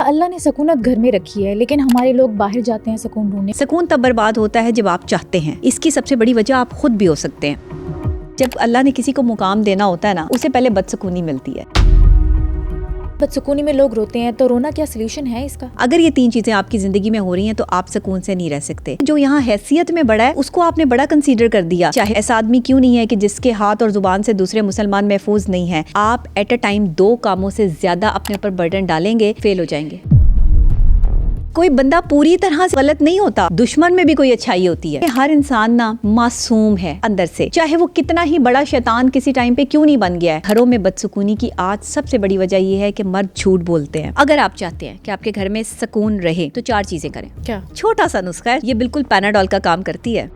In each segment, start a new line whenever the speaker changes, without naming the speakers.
اللہ نے سکونت گھر میں رکھی ہے، لیکن ہمارے لوگ باہر جاتے ہیں سکون ڈھونڈنے۔
سکون تب برباد ہوتا ہے جب آپ چاہتے ہیں، اس کی سب سے بڑی وجہ آپ خود بھی ہو سکتے ہیں۔ جب اللہ نے کسی کو مقام دینا ہوتا ہے نا، اسے پہلے بدسکونی ملتی ہے۔
بدسکونی میں لوگ روتے ہیں، تو رونا کیا سلوشن ہے اس کا؟
اگر یہ 3 چیزیں آپ کی زندگی میں ہو رہی ہیں تو آپ سکون سے نہیں رہ سکتے۔ جو یہاں حیثیت میں بڑا ہے اس کو آپ نے بڑا کنسیڈر کر دیا، چاہے ایسا آدمی کیوں نہیں ہے کہ جس کے ہاتھ اور زبان سے دوسرے مسلمان محفوظ نہیں ہیں۔ آپ ایٹ اے ٹائم 2 کاموں سے زیادہ اپنے اوپر برڈن ڈالیں گے، فیل ہو جائیں گے۔ کوئی بندہ پوری طرح سے غلط نہیں ہوتا، دشمن میں بھی کوئی اچھائی ہوتی ہے۔ ہر انسان نا معصوم ہے اندر سے، چاہے وہ کتنا ہی بڑا شیطان کسی ٹائم پہ کیوں نہیں بن گیا ہے۔ گھروں میں بدسکونی کی آج سب سے بڑی وجہ یہ ہے کہ مرد جھوٹ بولتے ہیں۔ اگر آپ چاہتے ہیں کہ آپ کے گھر میں سکون رہے تو 4 چیزیں کریں۔
کیا؟
چھوٹا سا نسخہ ہے، یہ بالکل پیناڈول کا کام کرتی ہے۔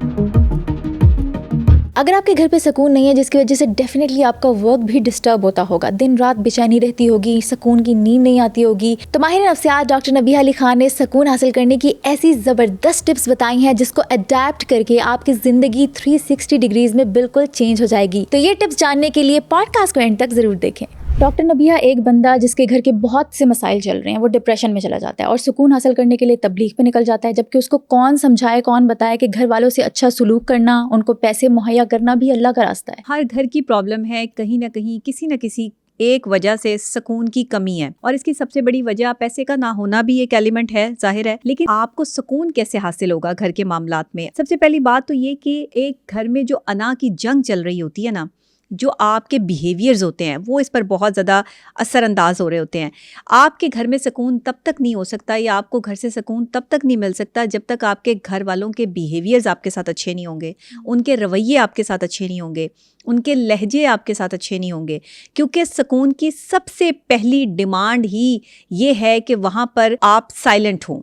اگر آپ کے گھر پہ سکون نہیں ہے، جس کی وجہ سے ڈیفینیٹلی آپ کا ورک بھی ڈسٹرب ہوتا ہوگا، دن رات بے چینی رہتی ہوگی، سکون کی نیند نہیں آتی ہوگی، تو ماہر نفسیات ڈاکٹر نبیہہ علی خان نے سکون حاصل کرنے کی ایسی زبردست ٹپس بتائی ہیں جس کو اڈیپٹ کر کے آپ کی زندگی 360 ڈگریز میں بالکل چینج ہو جائے گی۔ تو یہ ٹپس جاننے کے لیے پوڈ کاسٹ کو اینڈ تک ضرور دیکھیں۔ ڈاکٹر نبیہہ، ایک بندہ جس کے گھر کے بہت سے مسائل چل رہے ہیں، وہ ڈپریشن میں چلا جاتا ہے اور سکون حاصل کرنے کے لیے تبلیغ پہ نکل جاتا ہے، جبکہ اس کو کون سمجھائے، کون بتائے کہ گھر والوں سے اچھا سلوک کرنا، ان کو پیسے مہیا کرنا بھی اللہ کا راستہ ہے۔
ہر گھر کی پرابلم ہے، کہیں نہ کہیں کسی نہ کسی ایک وجہ سے سکون کی کمی ہے، اور اس کی سب سے بڑی وجہ پیسے کا نہ ہونا بھی ایک ایلیمنٹ ہے، ظاہر ہے۔ لیکن آپ کو سکون کیسے حاصل ہوگا گھر کے معاملات میں؟ سب سے پہلی بات تو یہ کہ ایک گھر میں جو انا کی جنگ چل رہی ہوتی ہے نا، جو آپ کے بیہیویئرز ہوتے ہیں وہ اس پر بہت زیادہ اثر انداز ہو رہے ہوتے ہیں۔ آپ کے گھر میں سکون تب تک نہیں ہو سکتا، یا آپ کو گھر سے سکون تب تک نہیں مل سکتا جب تک آپ کے گھر والوں کے بیہیویئرز آپ کے ساتھ اچھے نہیں ہوں گے، ان کے رویے آپ کے ساتھ اچھے نہیں ہوں گے، ان کے لہجے آپ کے ساتھ اچھے نہیں ہوں گے۔ کیونکہ سکون کی سب سے پہلی ڈیمانڈ ہی یہ ہے کہ وہاں پر آپ سائلنٹ ہوں۔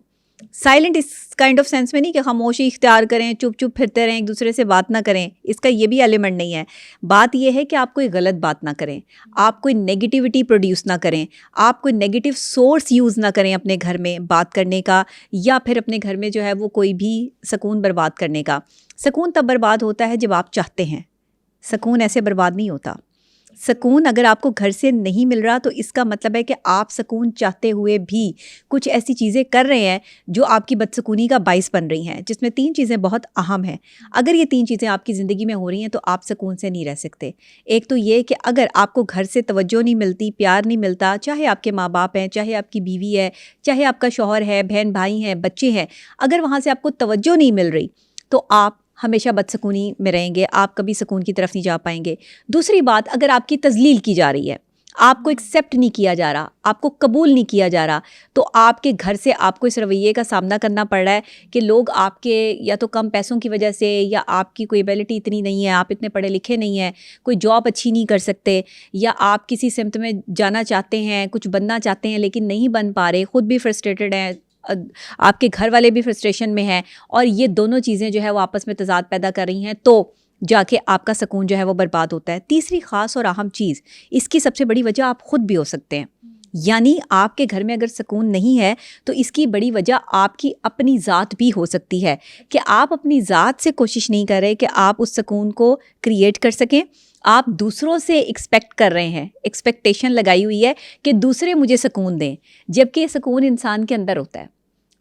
سائلنٹ اس کائنڈ آف سینس میں نہیں کہ خاموشی اختیار کریں، چپ چپ پھرتے رہیں، ایک دوسرے سے بات نہ کریں، اس کا یہ بھی ایلیمنٹ نہیں ہے۔ بات یہ ہے کہ آپ کوئی غلط بات نہ کریں، آپ کوئی نیگیٹیوٹی پروڈیوس نہ کریں، آپ کوئی نیگیٹیو سورس یوز نہ کریں اپنے گھر میں بات کرنے کا، یا پھر اپنے گھر میں جو ہے وہ کوئی بھی سکون برباد کرنے کا۔ سکون تب برباد ہوتا ہے جب آپ چاہتے ہیں، سکون ایسے برباد نہیں ہوتا۔ سکون اگر آپ کو گھر سے نہیں مل رہا تو اس کا مطلب ہے کہ آپ سکون چاہتے ہوئے بھی کچھ ایسی چیزیں کر رہے ہیں جو آپ کی بدسکونی کا باعث بن رہی ہیں، جس میں 3 چیزیں بہت اہم ہیں۔ اگر یہ 3 چیزیں آپ کی زندگی میں ہو رہی ہیں تو آپ سکون سے نہیں رہ سکتے۔ ایک تو یہ کہ اگر آپ کو گھر سے توجہ نہیں ملتی، پیار نہیں ملتا، چاہے آپ کے ماں باپ ہیں، چاہے آپ کی بیوی ہے، چاہے آپ کا شوہر ہے، بہن بھائی ہیں، بچے ہیں، اگر وہاں سے آپ کو توجہ نہیں مل رہی تو آپ ہمیشہ بدسکونی میں رہیں گے، آپ کبھی سکون کی طرف نہیں جا پائیں گے۔ دوسری بات، اگر آپ کی تذلیل کی جا رہی ہے، آپ کو ایکسیپٹ نہیں کیا جا رہا، آپ کو قبول نہیں کیا جا رہا، تو آپ کے گھر سے آپ کو اس رویے کا سامنا کرنا پڑ رہا ہے کہ لوگ آپ کے یا تو کم پیسوں کی وجہ سے، یا آپ کی کوئی ایبیلٹی اتنی نہیں ہے، آپ اتنے پڑھے لکھے نہیں ہیں، کوئی جاب اچھی نہیں کر سکتے، یا آپ کسی سمت میں جانا چاہتے ہیں، کچھ بننا چاہتے ہیں لیکن نہیں بن پا رہے، خود بھی فرسٹریٹڈ ہیں، آپ کے گھر والے بھی فرسٹریشن میں ہیں، اور یہ دونوں چیزیں جو ہے وہ آپس میں تضاد پیدا کر رہی ہیں، تو جا کے آپ کا سکون جو ہے وہ برباد ہوتا ہے۔ تیسری خاص اور اہم چیز، اس کی سب سے بڑی وجہ آپ خود بھی ہو سکتے ہیں۔ یعنی آپ کے گھر میں اگر سکون نہیں ہے تو اس کی بڑی وجہ آپ کی اپنی ذات بھی ہو سکتی ہے، کہ آپ اپنی ذات سے کوشش نہیں کر رہے کہ آپ اس سکون کو کریٹ کر سکیں۔ آپ دوسروں سے ایکسپیکٹ کر رہے ہیں، ایکسپیکٹیشن لگائی ہوئی ہے کہ دوسرے مجھے سکون دیں، جبکہ یہ سکون انسان کے اندر ہوتا ہے۔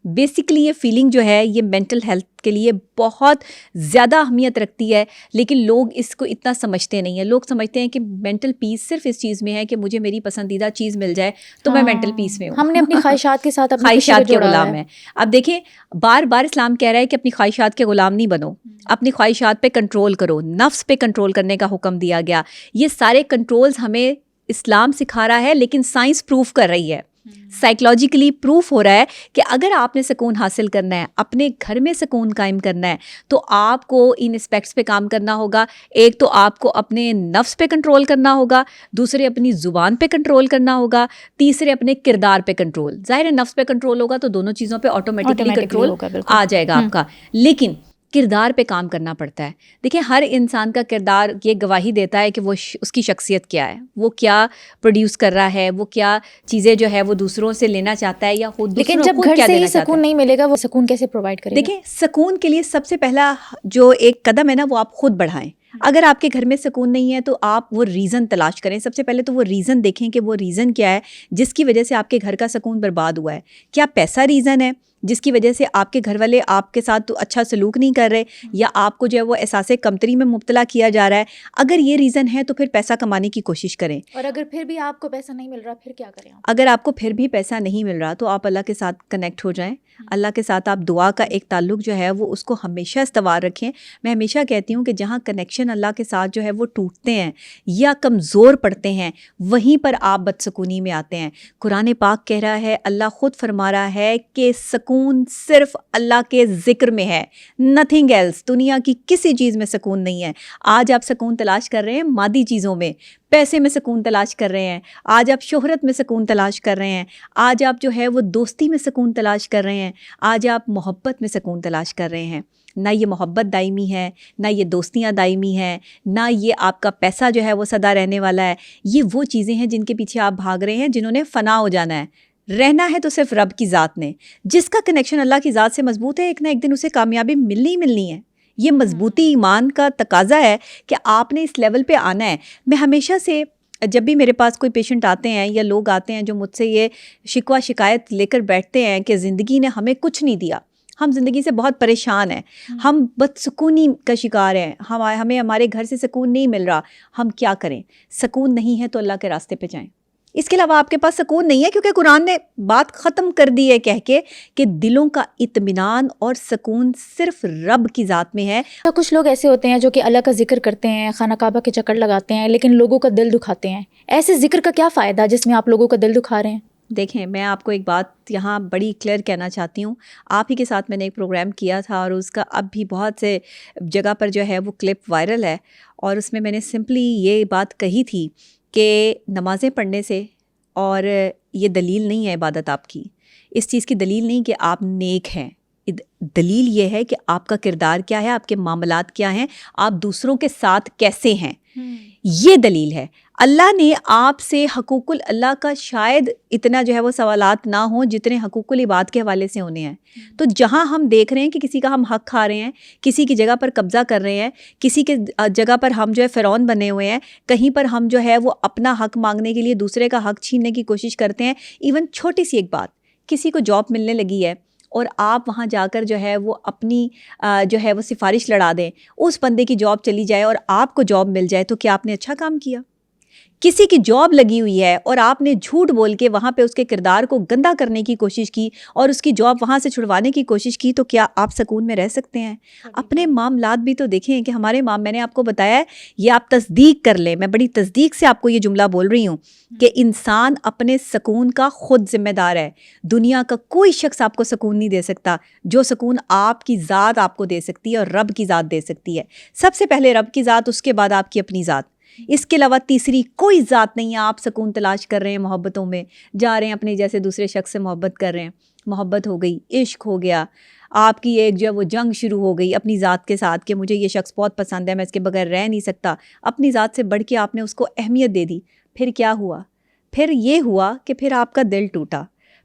بیسکلی یہ فیلنگ جو ہے یہ مینٹل ہیلتھ کے لیے بہت زیادہ اہمیت رکھتی ہے، لیکن لوگ اس کو اتنا سمجھتے نہیں ہیں۔ لوگ سمجھتے ہیں کہ مینٹل پیس صرف اس چیز میں ہے کہ مجھے میری پسندیدہ چیز مل جائے تو میں مینٹل پیس میں ہوں۔
ہم نے اپنی خواہشات کے ساتھ اپنی
خواہشات کے غلام ہیں۔ اب دیکھیں، بار بار اسلام کہہ رہا ہے کہ اپنی خواہشات کے غلام نہیں بنو، اپنی خواہشات پہ کنٹرول کرو، نفس پہ کنٹرول کرنے کا حکم دیا گیا۔ یہ سارے کنٹرولز ہمیں اسلام سکھا رہا ہے، لیکن سائنس پروف کر رہی ہے، سائیکلوجیکلی پروف ہو رہا ہے کہ اگر آپ نے سکون حاصل کرنا ہے، اپنے گھر میں سکون قائم کرنا ہے، تو آپ کو ان اسپیکٹس پہ کام کرنا ہوگا۔ ایک تو آپ کو اپنے نفس پہ کنٹرول کرنا ہوگا، دوسرے اپنی زبان پہ کنٹرول کرنا ہوگا، تیسرے اپنے کردار پہ کنٹرول۔ ظاہر ہے نفس پہ کنٹرول ہوگا تو دونوں چیزوں پہ آٹومیٹکلی کنٹرول آ جائے گا آپ کا، لیکن کردار پہ کام کرنا پڑتا ہے۔ دیکھیں، ہر انسان کا کردار یہ گواہی دیتا ہے کہ وہ اس کی شخصیت کیا ہے، وہ کیا پروڈیوس کر رہا ہے، وہ کیا چیزیں جو ہے وہ دوسروں سے لینا چاہتا ہے یا خود
لیکن جب گھر سے ہی سکون نہیں ملے گا، وہ سکون کیسے پرووائڈ کرے گا؟
دیکھیں، سکون کے لیے سب سے پہلا جو ایک قدم ہے نا وہ آپ خود بڑھائیں۔ اگر آپ کے گھر میں سکون نہیں ہے تو آپ وہ ریزن تلاش کریں. سب سے پہلے تو وہ ریزن دیکھیں کہ وہ ریزن کیا ہے جس کی وجہ سے آپ کے گھر کا سکون برباد ہوا ہے. کیا پیسہ ریزن ہے جس کی وجہ سے آپ کے گھر والے آپ کے ساتھ اچھا سلوک نہیں کر رہے, یا آپ کو جو ہے وہ احساس کمتری میں مبتلا کیا جا رہا ہے؟ اگر یہ ریزن ہے تو پھر پیسہ کمانے کی کوشش کریں.
اور اگر پھر بھی آپ کو پیسہ نہیں مل رہا پھر کیا کریں آپ؟
اگر آپ کو پھر بھی پیسہ نہیں مل رہا تو آپ اللہ کے ساتھ کنیکٹ ہو جائیں. اللہ کے ساتھ آپ دعا کا ایک تعلق جو ہے وہ اس کو ہمیشہ استوار رکھیں. میں ہمیشہ کہتی ہوں کہ جہاں کنیکشن اللہ کے ساتھ جو ہے وہ ٹوٹتے ہیں یا کمزور پڑتے ہیں وہیں پر آپ بدسکونی میں آتے ہیں. قرآن پاک کہہ رہا ہے, اللہ خود فرما رہا ہے کہ سکون صرف اللہ کے ذکر میں ہے, نتھنگ ایلس. دنیا کی کسی چیز میں سکون نہیں ہے. آج آپ سکون تلاش کر رہے ہیں مادی چیزوں میں, پیسے میں سکون تلاش کر رہے ہیں, آج آپ شہرت میں سکون تلاش کر رہے ہیں, آج آپ جو ہے وہ دوستی میں سکون تلاش کر رہے ہیں, آج آپ محبت میں سکون تلاش کر رہے ہیں. نہ یہ محبت دائمی ہے, نہ یہ دوستیاں دائمی ہیں, نہ یہ آپ کا پیسہ جو ہے وہ سدا رہنے والا ہے. یہ وہ چیزیں ہیں جن کے پیچھے آپ بھاگ رہے ہیں جنہوں نے فنا ہو جانا ہے. رہنا ہے تو صرف رب کی ذات نے. جس کا کنیکشن اللہ کی ذات سے مضبوط ہے ایک نہ ایک دن اسے کامیابی ملنی ہی ملنی ہے. یہ مضبوطی ایمان کا تقاضا ہے کہ آپ نے اس لیول پہ آنا ہے. میں ہمیشہ سے جب بھی میرے پاس کوئی پیشنٹ آتے ہیں یا لوگ آتے ہیں جو مجھ سے یہ شکوہ شکایت لے کر بیٹھتے ہیں کہ زندگی نے ہمیں کچھ نہیں دیا, ہم زندگی سے بہت پریشان ہیں, ہم بدسکونی کا شکار ہیں, ہمیں ہمارے گھر سے سکون نہیں مل رہا, ہم کیا کریں؟ سکون نہیں ہے تو اللہ کے راستے پہ جائیں. اس کے علاوہ آپ کے پاس سکون نہیں ہے کیونکہ قرآن نے بات ختم کر دی ہے کہہ کے کہ دلوں کا اطمینان اور سکون صرف رب کی ذات میں ہے.
کچھ لوگ ایسے ہوتے ہیں جو کہ اللہ کا ذکر کرتے ہیں, خانہ کعبہ کے چکر لگاتے ہیں, لیکن لوگوں کا دل دکھاتے ہیں. ایسے ذکر کا کیا فائدہ جس میں آپ لوگوں کا دل دکھا رہے ہیں؟
دیکھیں, میں آپ کو ایک بات یہاں بڑی کلیئر کہنا چاہتی ہوں. آپ ہی کے ساتھ میں نے ایک پروگرام کیا تھا اور اس کا اب بھی بہت سے جگہ پر جو ہے وہ کلپ وائرل ہے, اور اس میں نے سمپلی یہ بات کہی تھی کہ نمازیں پڑھنے سے, اور یہ دلیل نہیں ہے عبادت آپ کی, اس چیز کی دلیل نہیں کہ آپ نیک ہیں, دلیل یہ ہے کہ آپ کا کردار کیا ہے, آپ کے معاملات کیا ہیں, آپ دوسروں کے ساتھ کیسے ہیں, یہ دلیل ہے. اللہ نے آپ سے حقوق اللہ کا شاید اتنا جو ہے وہ سوالات نہ ہوں جتنے حقوق العباد کے حوالے سے ہونے ہیں. تو جہاں ہم دیکھ رہے ہیں کہ کسی کا ہم حق کھا رہے ہیں, کسی کی جگہ پر قبضہ کر رہے ہیں, کسی کے جگہ پر ہم جو ہے فرعون بنے ہوئے ہیں, کہیں پر ہم جو ہے وہ اپنا حق مانگنے کے لیے دوسرے کا حق چھیننے کی کوشش کرتے ہیں. ایون چھوٹی سی ایک بات, کسی کو جاب ملنے لگی ہے اور آپ وہاں جا کر جو ہے وہ اپنی جو ہے وہ سفارش لڑا دیں, اس بندے کی جاب چلی جائے اور آپ کو جاب مل جائے, تو کیا آپ نے اچھا کام کیا؟ کسی کی جاب لگی ہوئی ہے اور آپ نے جھوٹ بول کے وہاں پہ اس کے کردار کو گندا کرنے کی کوشش کی اور اس کی جاب وہاں سے چھڑوانے کی کوشش کی, تو کیا آپ سکون میں رہ سکتے ہیں؟ اپنے معاملات بھی تو دیکھیں کہ ہمارے میں نے آپ کو بتایا ہے, یہ آپ تصدیق کر لیں, میں بڑی تصدیق سے آپ کو یہ جملہ بول رہی ہوں کہ انسان اپنے سکون کا خود ذمہ دار ہے. دنیا کا کوئی شخص آپ کو سکون نہیں دے سکتا جو سکون آپ کی ذات آپ کو دے سکتی ہے اور رب کی ذات دے سکتی ہے. سب سے پہلے رب کی ذات, اس کے بعد آپ کی اپنی ذات, اس کے علاوہ تیسری کوئی ذات نہیں ہے. آپ سکون تلاش کر رہے ہیں, محبتوں میں جا رہے ہیں, اپنے جیسے دوسرے شخص سے محبت کر رہے ہیں, محبت ہو گئی, عشق ہو گیا, آپ کی ایک جو ہے وہ جنگ شروع ہو گئی اپنی ذات کے ساتھ کہ مجھے یہ شخص بہت پسند ہے, میں اس کے بغیر رہ نہیں سکتا. اپنی ذات سے بڑھ کے آپ نے اس کو اہمیت دے دی. پھر کیا ہوا؟ پھر یہ ہوا کہ پھر آپ کا دل ٹوٹا,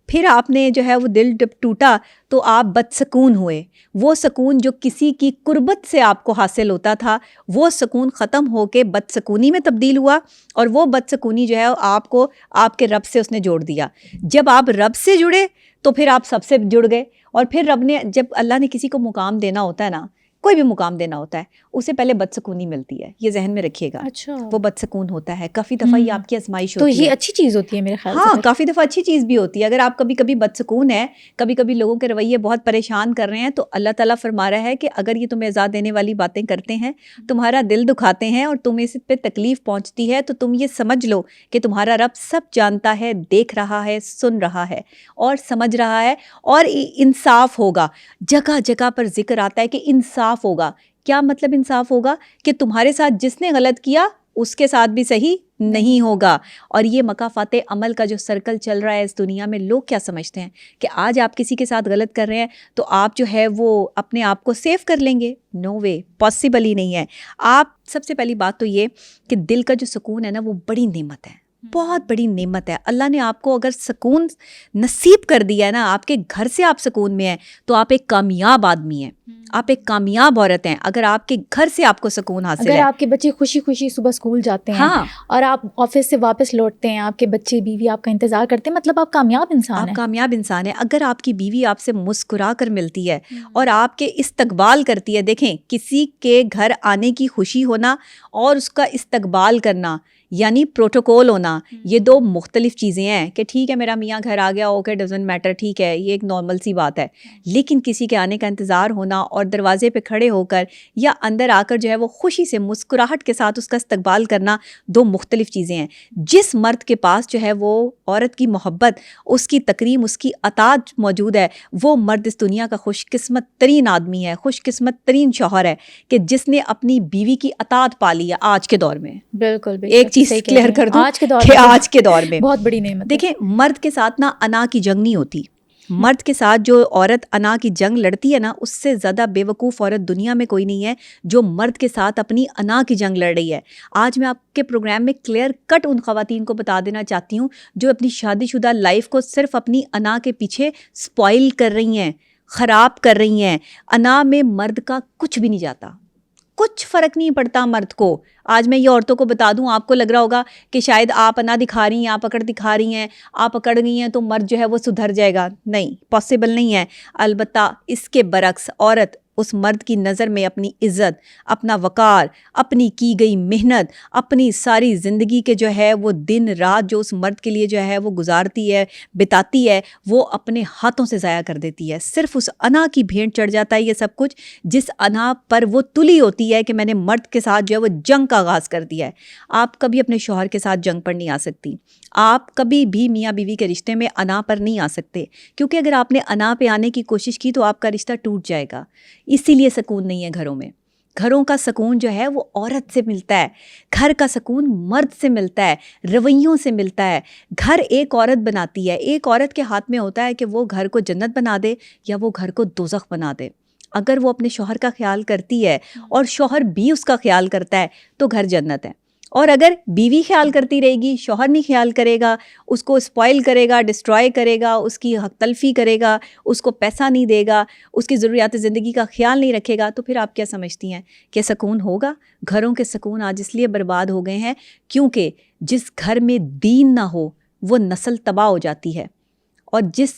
پھر آپ نے جو ہے وہ دل ٹوٹا تو آپ بدسکون ہوئے. وہ سکون جو کسی کی قربت سے آپ کو حاصل ہوتا تھا, وہ سکون ختم ہو کے بدسکونی میں تبدیل ہوا, اور وہ بدسکونی جو ہے آپ کو آپ کے رب سے اس نے جوڑ دیا. جب آپ رب سے جڑے تو پھر آپ سب سے جڑ گئے, اور پھر رب نے, جب اللہ نے کسی کو مقام دینا ہوتا ہے نا, کوئی بھی مقام دینا ہوتا ہے, اسے پہلے بدسکونی ملتی ہے, یہ ذہن میں رکھیے گا.
اچھا,
وہ بدسکون ہوتا ہے. کافی دفعہ یہ آپ کی آزمائش ہوتی ہے,
تو یہ اچھی چیز ہوتی ہے میرے خیال سے.
ہاں, کافی دفعہ اچھی چیز بھی ہوتی ہے. اگر آپ کبھی کبھی بدسکون ہیں, کبھی کبھی لوگوں کے رویے بہت پریشان کر رہے ہیں, تو اللہ تعالیٰ فرما رہا ہے کہ اگر یہ تمہیں عذاب دینے والی باتیں کرتے ہیں, تمہارا دل دکھاتے ہیں اور تمہیں اس پہ تکلیف پہنچتی ہے, تو تم یہ سمجھ لو کہ تمہارا رب سب جانتا ہے, دیکھ رہا ہے, سن رہا ہے اور سمجھ رہا ہے, اور انصاف ہوگا. جگہ جگہ پر ذکر آتا ہے کہ انصاف ہوگا. کیا مطلب انصاف ہوگا؟ کہ تمہارے ساتھ جس نے غلط کیا اس کے ساتھ بھی صحیح نہیں ہوگا. اور یہ مکافات عمل کا جو سرکل چل رہا ہے اس دنیا میں, لوگ کیا سمجھتے ہیں کہ آج آپ کسی کے ساتھ غلط کر رہے ہیں تو آپ جو ہے وہ اپنے آپ کو سیو کر لیں گے. نو وے, پاسبل ہی نہیں ہے. آپ سب سے پہلی بات تو یہ کہ دل کا جو سکون ہے نا, وہ بڑی نعمت ہے. بہت بڑی نعمت ہے. اللہ نے آپ کو اگر سکون نصیب کر دیا ہے نا, آپ کے گھر سے آپ سکون میں ہیں, تو آپ ایک کامیاب آدمی ہیں, آپ ایک کامیاب عورت ہیں. اگر آپ کے گھر سے آپ کو سکون حاصل ہے,
اگر آپ کے بچے خوشی خوشی صبح اسکول جاتے ہیں اور آپ آفس سے واپس لوٹتے ہیں, آپ کے بچے بیوی آپ کا انتظار کرتے ہیں, مطلب آپ کامیاب انسان ہیں.
آپ کامیاب انسان ہیں. اگر آپ کی بیوی آپ سے مسکرا کر ملتی ہے اور آپ کے استقبال کرتی ہے, دیکھیں کسی کے گھر آنے کی خوشی ہونا اور اس کا استقبال کرنا یعنی پروٹوکول ہونا, یہ دو مختلف چیزیں ہیں. کہ ٹھیک ہے میرا میاں گھر آ گیا, اوکے ڈزنٹ میٹر, ٹھیک ہے یہ ایک نارمل سی بات ہے. لیکن کسی کے آنے کا انتظار ہونا اور دروازے پہ کھڑے ہو کر یا اندر آ کر جو ہے وہ خوشی سے مسکراہٹ کے ساتھ اس کا استقبال کرنا, دو مختلف چیزیں ہیں. جس مرد کے پاس جو ہے وہ عورت کی محبت, اس کی تکریم, اس کی اطاعت موجود ہے, وہ مرد اس دنیا کا خوش قسمت ترین آدمی ہے, خوش قسمت ترین شوہر ہے کہ جس نے اپنی بیوی کی اطاعت پالی ہے آج کے دور میں.
بالکل
ایک چیز کلیئر کر دوں کہ آج کے دور میں
بہت بڑی نعمت.
دیکھیں مرد کے ساتھ نا انا کی جنگ نہیں ہوتی. مرد کے ساتھ جو عورت انا کی جنگ لڑتی ہے نا, اس سے زیادہ بے وقوف عورت دنیا میں کوئی نہیں ہے جو مرد کے ساتھ اپنی انا کی جنگ لڑ رہی ہے. آج میں آپ کے پروگرام میں کلیئر کٹ ان خواتین کو بتا دینا چاہتی ہوں جو اپنی شادی شدہ لائف کو صرف اپنی انا کے پیچھے سپوائل کر رہی ہیں, خراب کر رہی ہیں. انا میں مرد کا کچھ بھی نہیں جاتا, کچھ فرق نہیں پڑتا مرد کو. آج میں یہ عورتوں کو بتا دوں, آپ کو لگ رہا ہوگا کہ شاید آپ انا دکھا رہی ہیں, آپ اکڑ دکھا رہی ہیں, آپ پکڑ گئی ہیں تو مرد جو ہے وہ سدھر جائے گا. نہیں, پاسبل نہیں ہے. البتہ اس کے برعکس عورت اس مرد کی نظر میں اپنی عزت, اپنا وقار, اپنی کی گئی محنت, اپنی ساری زندگی کے جو ہے وہ دن رات جو اس مرد کے لیے جو ہے وہ گزارتی ہے, بتاتی ہے, وہ اپنے ہاتھوں سے ضائع کر دیتی ہے. صرف اس انا کی بھینٹ چڑھ جاتا ہے یہ سب کچھ, جس انا پر وہ تلی ہوتی ہے کہ میں نے مرد کے ساتھ جو ہے وہ جنگ کا آغاز کر دیا ہے. آپ کبھی اپنے شوہر کے ساتھ جنگ پر نہیں آ سکتی, آپ کبھی بھی میاں بیوی کے رشتے میں انا پر نہیں آ سکتے, کیونکہ اگر آپ نے انا پہ آنے کی کوشش کی تو آپ کا رشتہ ٹوٹ جائے گا. اسی لیے سکون نہیں ہے گھروں میں. گھروں کا سکون جو ہے وہ عورت سے ملتا ہے, گھر کا سکون مرد سے ملتا ہے, رویوں سے ملتا ہے. گھر ایک عورت بناتی ہے, ایک عورت کے ہاتھ میں ہوتا ہے کہ وہ گھر کو جنت بنا دے یا وہ گھر کو دوزخ بنا دے. اگر وہ اپنے شوہر کا خیال کرتی ہے اور شوہر بھی اس کا خیال کرتا ہے تو گھر جنت ہے. اور اگر بیوی خیال کرتی رہے گی, شوہر نہیں خیال کرے گا, اس کو اسپوائل کرے گا, ڈسٹرائے کرے گا, اس کی حق تلفی کرے گا, اس کو پیسہ نہیں دے گا, اس کی ضروریات زندگی کا خیال نہیں رکھے گا, تو پھر آپ کیا سمجھتی ہیں کہ سکون ہوگا؟ گھروں کے سکون آج اس لیے برباد ہو گئے ہیں کیونکہ جس گھر میں دین نہ ہو وہ نسل تباہ ہو جاتی ہے, اور جس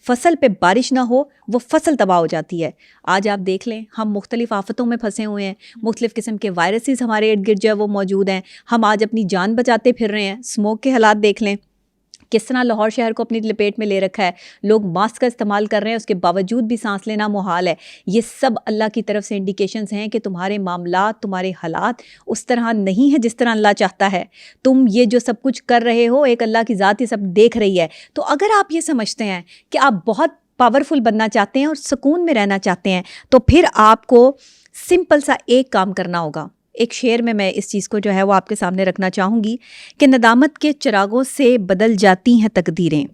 فصل پہ بارش نہ ہو وہ فصل تباہ ہو جاتی ہے. آج آپ دیکھ لیں ہم مختلف آفتوں میں پھنسے ہوئے ہیں, مختلف قسم کے وائرسز ہمارے ارد گرد جو ہے وہ موجود ہیں, ہم آج اپنی جان بچاتے پھر رہے ہیں. اسموک کے حالات دیکھ لیں, کس طرح لاہور شہر کو اپنی لپیٹ میں لے رکھا ہے. لوگ ماسک کا استعمال کر رہے ہیں, اس کے باوجود بھی سانس لینا محال ہے. یہ سب اللہ کی طرف سے انڈیکیشنز ہیں کہ تمہارے معاملات, تمہارے حالات اس طرح نہیں ہے جس طرح اللہ چاہتا ہے. تم یہ جو سب کچھ کر رہے ہو, ایک اللہ کی ذات یہ سب دیکھ رہی ہے. تو اگر آپ یہ سمجھتے ہیں کہ آپ بہت پاورفل بننا چاہتے ہیں اور سکون میں رہنا چاہتے ہیں, تو پھر آپ کو سمپل سا ایک کام کرنا ہوگا. ایک شعر میں اس چیز کو جو ہے وہ آپ کے سامنے رکھنا چاہوں گی کہ ندامت کے چراغوں سے بدل جاتی ہیں تقدیریں,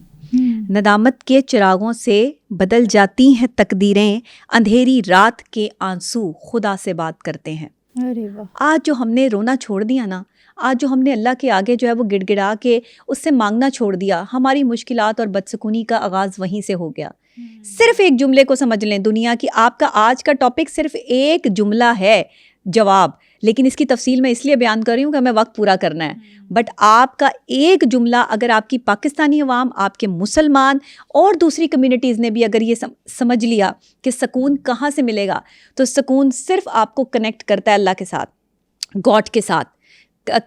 ندامت کے چراغوں سے بدل جاتی ہیں تقدیریں, اندھیری رات کے آنسو خدا سے بات کرتے ہیں.
ارے واہ.
آج جو ہم نے رونا چھوڑ دیا نا, آج جو ہم نے اللہ کے آگے جو ہے وہ گڑ گڑا کے اس سے مانگنا چھوڑ دیا, ہماری مشکلات اور بدسکونی کا آغاز وہیں سے ہو گیا. صرف ایک جملے کو سمجھ لیں دنیا کی, آپ کا آج کا ٹاپک صرف ایک جملہ ہے جواب, لیکن اس کی تفصیل میں اس لیے بیان کر رہی ہوں کہ ہمیں وقت پورا کرنا ہے. بٹ آپ کا ایک جملہ اگر آپ کی پاکستانی عوام, آپ کے مسلمان اور دوسری کمیونٹیز نے بھی اگر یہ سمجھ لیا کہ سکون کہاں سے ملے گا, تو سکون صرف آپ کو کنیکٹ کرتا ہے اللہ کے ساتھ, گاڈ کے ساتھ,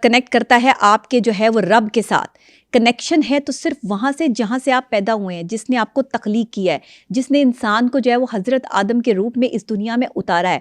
کنیکٹ کرتا ہے آپ کے جو ہے وہ رب کے ساتھ. کنیکشن ہے تو صرف وہاں سے جہاں سے آپ پیدا ہوئے ہیں, جس نے آپ کو تخلیق کیا ہے, جس نے انسان کو جو ہے وہ حضرت آدم کے روپ میں اس دنیا میں اتارا ہے,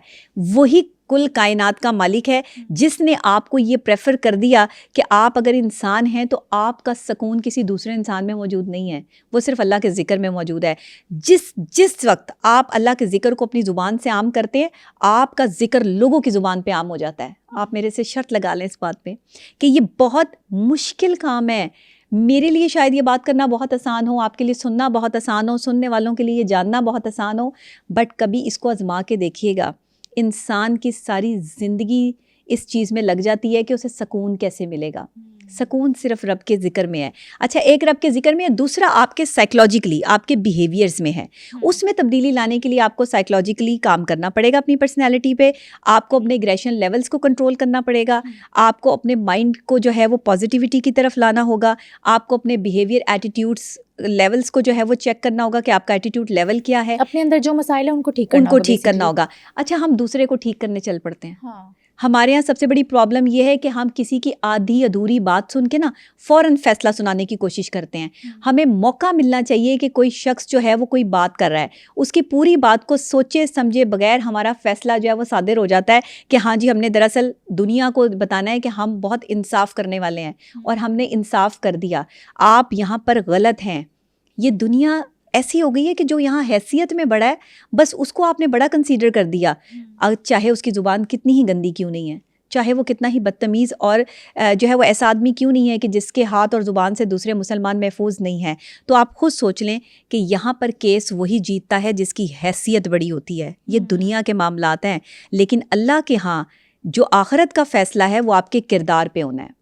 وہی کل کائنات کا مالک ہے, جس نے آپ کو یہ پریفر کر دیا کہ آپ اگر انسان ہیں تو آپ کا سکون کسی دوسرے انسان میں موجود نہیں ہے, وہ صرف اللہ کے ذکر میں موجود ہے. جس وقت آپ اللہ کے ذکر کو اپنی زبان سے عام کرتے ہیں, آپ کا ذکر لوگوں کی زبان پہ عام ہو جاتا ہے. آپ میرے سے شرط لگا لیں اس بات پہ کہ یہ بہت مشکل کام ہے. میرے لیے شاید یہ بات کرنا بہت آسان ہو, آپ کے لیے سننا بہت آسان ہو, سننے والوں کے لیے یہ جاننا بہت آسان ہو, بٹ کبھی اس کو آزما کے دیکھیے گا. انسان کی ساری زندگی اس چیز میں لگ جاتی ہے کہ اسے سکون کیسے ملے گا. سکون صرف رب کے ذکر میں ہے. اچھا ایک رب کے ذکر میں ہے, دوسرا آپ کے سائیکلوجیکلی آپ کے بیہیویئرز میں ہے. اس میں تبدیلی لانے کے لیے آپ کو سائیکلوجیکلی کام کرنا پڑے گا اپنی پرسنالٹی پہ, آپ کو اپنے ایگریشن لیولز کو کنٹرول کرنا پڑے گا, آپ کو اپنے مائنڈ کو جو ہے وہ پازیٹیوٹی کی طرف لانا ہوگا, آپ کو اپنے بیہیویئر ایٹیٹیوڈس لیولز کو جو ہے وہ چیک کرنا ہوگا کہ آپ کا ایٹیٹیوڈ لیول کیا ہے,
اپنے اندر جو مسائل ہیں ان کو ٹھیک
کرنا ہوگا. اچھا ہم دوسرے کو ٹھیک کرنے چل پڑتے ہیں.
ہاں
ہمارے یہاں سب سے بڑی پرابلم یہ ہے کہ ہم کسی کی آدھی ادھوری بات سن کے نا فوراً فیصلہ سنانے کی کوشش کرتے ہیں. ہمیں موقع ملنا چاہیے کہ کوئی شخص جو ہے وہ کوئی بات کر رہا ہے, اس کی پوری بات کو سوچے سمجھے بغیر ہمارا فیصلہ جو ہے وہ صادر ہو جاتا ہے کہ ہاں جی ہم نے دراصل دنیا کو بتانا ہے کہ ہم بہت انصاف کرنے والے ہیں اور ہم نے انصاف کر دیا, آپ یہاں پر غلط ہیں. یہ دنیا ایسی ہو گئی ہے کہ جو یہاں حیثیت میں بڑا ہے بس اس کو آپ نے بڑا کنسیڈر کر دیا, چاہے اس کی زبان کتنی ہی گندی کیوں نہیں ہے, چاہے وہ کتنا ہی بدتمیز اور جو ہے وہ ایسا آدمی کیوں نہیں ہے کہ جس کے ہاتھ اور زبان سے دوسرے مسلمان محفوظ نہیں ہیں. تو آپ خود سوچ لیں کہ یہاں پر کیس وہی جیتتا ہے جس کی حیثیت بڑی ہوتی ہے. یہ دنیا کے معاملات ہیں, لیکن اللہ کے ہاں جو آخرت کا فیصلہ ہے وہ آپ کے کردار پہ ہونا ہے,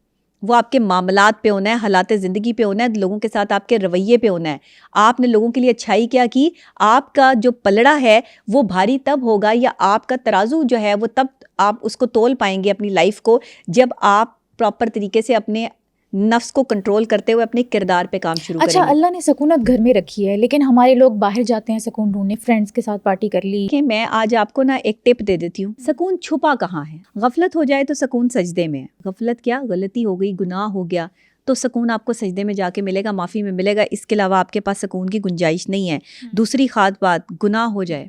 وہ آپ کے معاملات پہ ہونا ہے, حالات زندگی پہ ہونا ہے, لوگوں کے ساتھ آپ کے رویے پہ ہونا ہے. آپ نے لوگوں کے لیے اچھائی کیا کی, آپ کا جو پلڑا ہے وہ بھاری تب ہوگا, یا آپ کا ترازو جو ہے وہ تب آپ اس کو تول پائیں گے اپنی لائف کو جب آپ پراپر طریقے سے اپنے نفس کو کنٹرول کرتے ہوئے اپنے کردار پہ کام شروع کریں گے.
اچھا اللہ نے سکونت گھر میں رکھی ہے, لیکن ہمارے لوگ باہر جاتے ہیں سکون ڈھونڈنے, فرینڈس کے ساتھ پارٹی کر لی.
کہ میں آج آپ کو نا ایک ٹپ دے دیتی ہوں, سکون چھپا کہاں ہے. غفلت ہو جائے تو سکون سجدے میں ہے. غفلت کیا, غلطی ہو گئی, گناہ ہو گیا تو سکون آپ کو سجدے میں جا کے ملے گا, معافی میں ملے گا. اس کے علاوہ آپ کے پاس سکون کی گنجائش نہیں ہے. دوسری خاص بات, گناہ ہو جائے,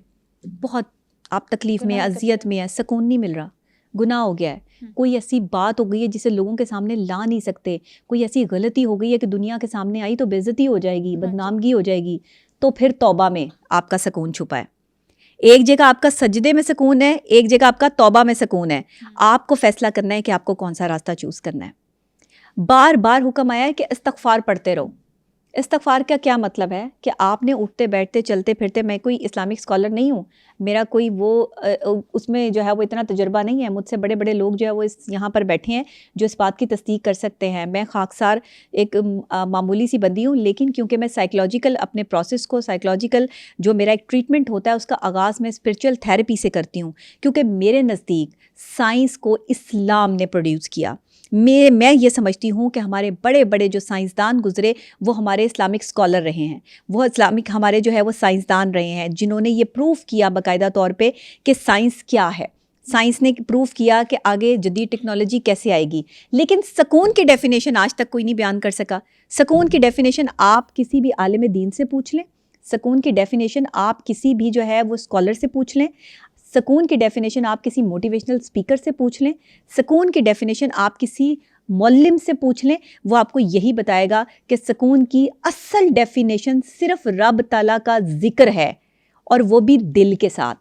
بہت آپ تکلیف میں, اذیت میں ہے, سکون نہیں مل رہا, گناہ ہو گیا ہے, کوئی ایسی بات ہو گئی ہے جسے لوگوں کے سامنے لا نہیں سکتے, کوئی ایسی غلطی ہو گئی ہے کہ دنیا کے سامنے آئی تو بے عزتی ہو جائے گی, بدنامگی ہو جائے گی, تو پھر توبہ میں آپ کا سکون چھپا ہے. ایک جگہ آپ کا سجدے میں سکون ہے, ایک جگہ آپ کا توبہ میں سکون ہے. آپ کو فیصلہ کرنا ہے کہ آپ کو کون سا راستہ چوز کرنا ہے. بار بار حکم آیا ہے کہ استغفار پڑھتے رہو. استغفار کا کیا مطلب ہے کہ آپ نے اٹھتے بیٹھتے چلتے پھرتے, میں کوئی اسلامک اسکالر نہیں ہوں, میرا کوئی وہ اس میں جو ہے وہ اتنا تجربہ نہیں ہے, مجھ سے بڑے بڑے لوگ جو ہے وہ یہاں پر بیٹھے ہیں جو اس بات کی تصدیق کر سکتے ہیں. میں خاکسار ایک معمولی سی بندی ہوں, لیکن کیونکہ میں سائیکلوجیکل اپنے پروسیس کو, سائیکلوجیکل جو میرا ایک ٹریٹمنٹ ہوتا ہے اس کا آغاز میں اسپرچول تھیراپی سے کرتی ہوں, کیونکہ میرے نزدیک سائنس کو اسلام نے پروڈیوس کیا. میں یہ سمجھتی ہوں کہ ہمارے بڑے بڑے جو سائنسدان گزرے وہ ہمارے اسلامک اسکالر رہے ہیں, وہ اسلامک ہمارے جو ہے وہ سائنسدان رہے ہیں جنہوں نے یہ پروف کیا باقاعدہ طور پہ کہ سائنس کیا ہے. سائنس نے پروف کیا کہ آگے جدید ٹیکنالوجی کیسے آئے گی. لیکن سکون کی ڈیفینیشن آج تک کوئی نہیں بیان کر سکا. سکون کی ڈیفینیشن آپ کسی بھی عالم دین سے پوچھ لیں, سکون کی ڈیفینیشن آپ کسی بھی جو ہے وہ اسکالر سے پوچھ لیں, سکون کی ڈیفینیشن آپ کسی موٹیویشنل اسپیکر سے پوچھ لیں, سکون کی ڈیفینیشن آپ کسی معلم سے پوچھ لیں, وہ آپ کو یہی بتائے گا کہ سکون کی اصل ڈیفینیشن صرف رب تعالیٰ کا ذکر ہے, اور وہ بھی دل کے ساتھ.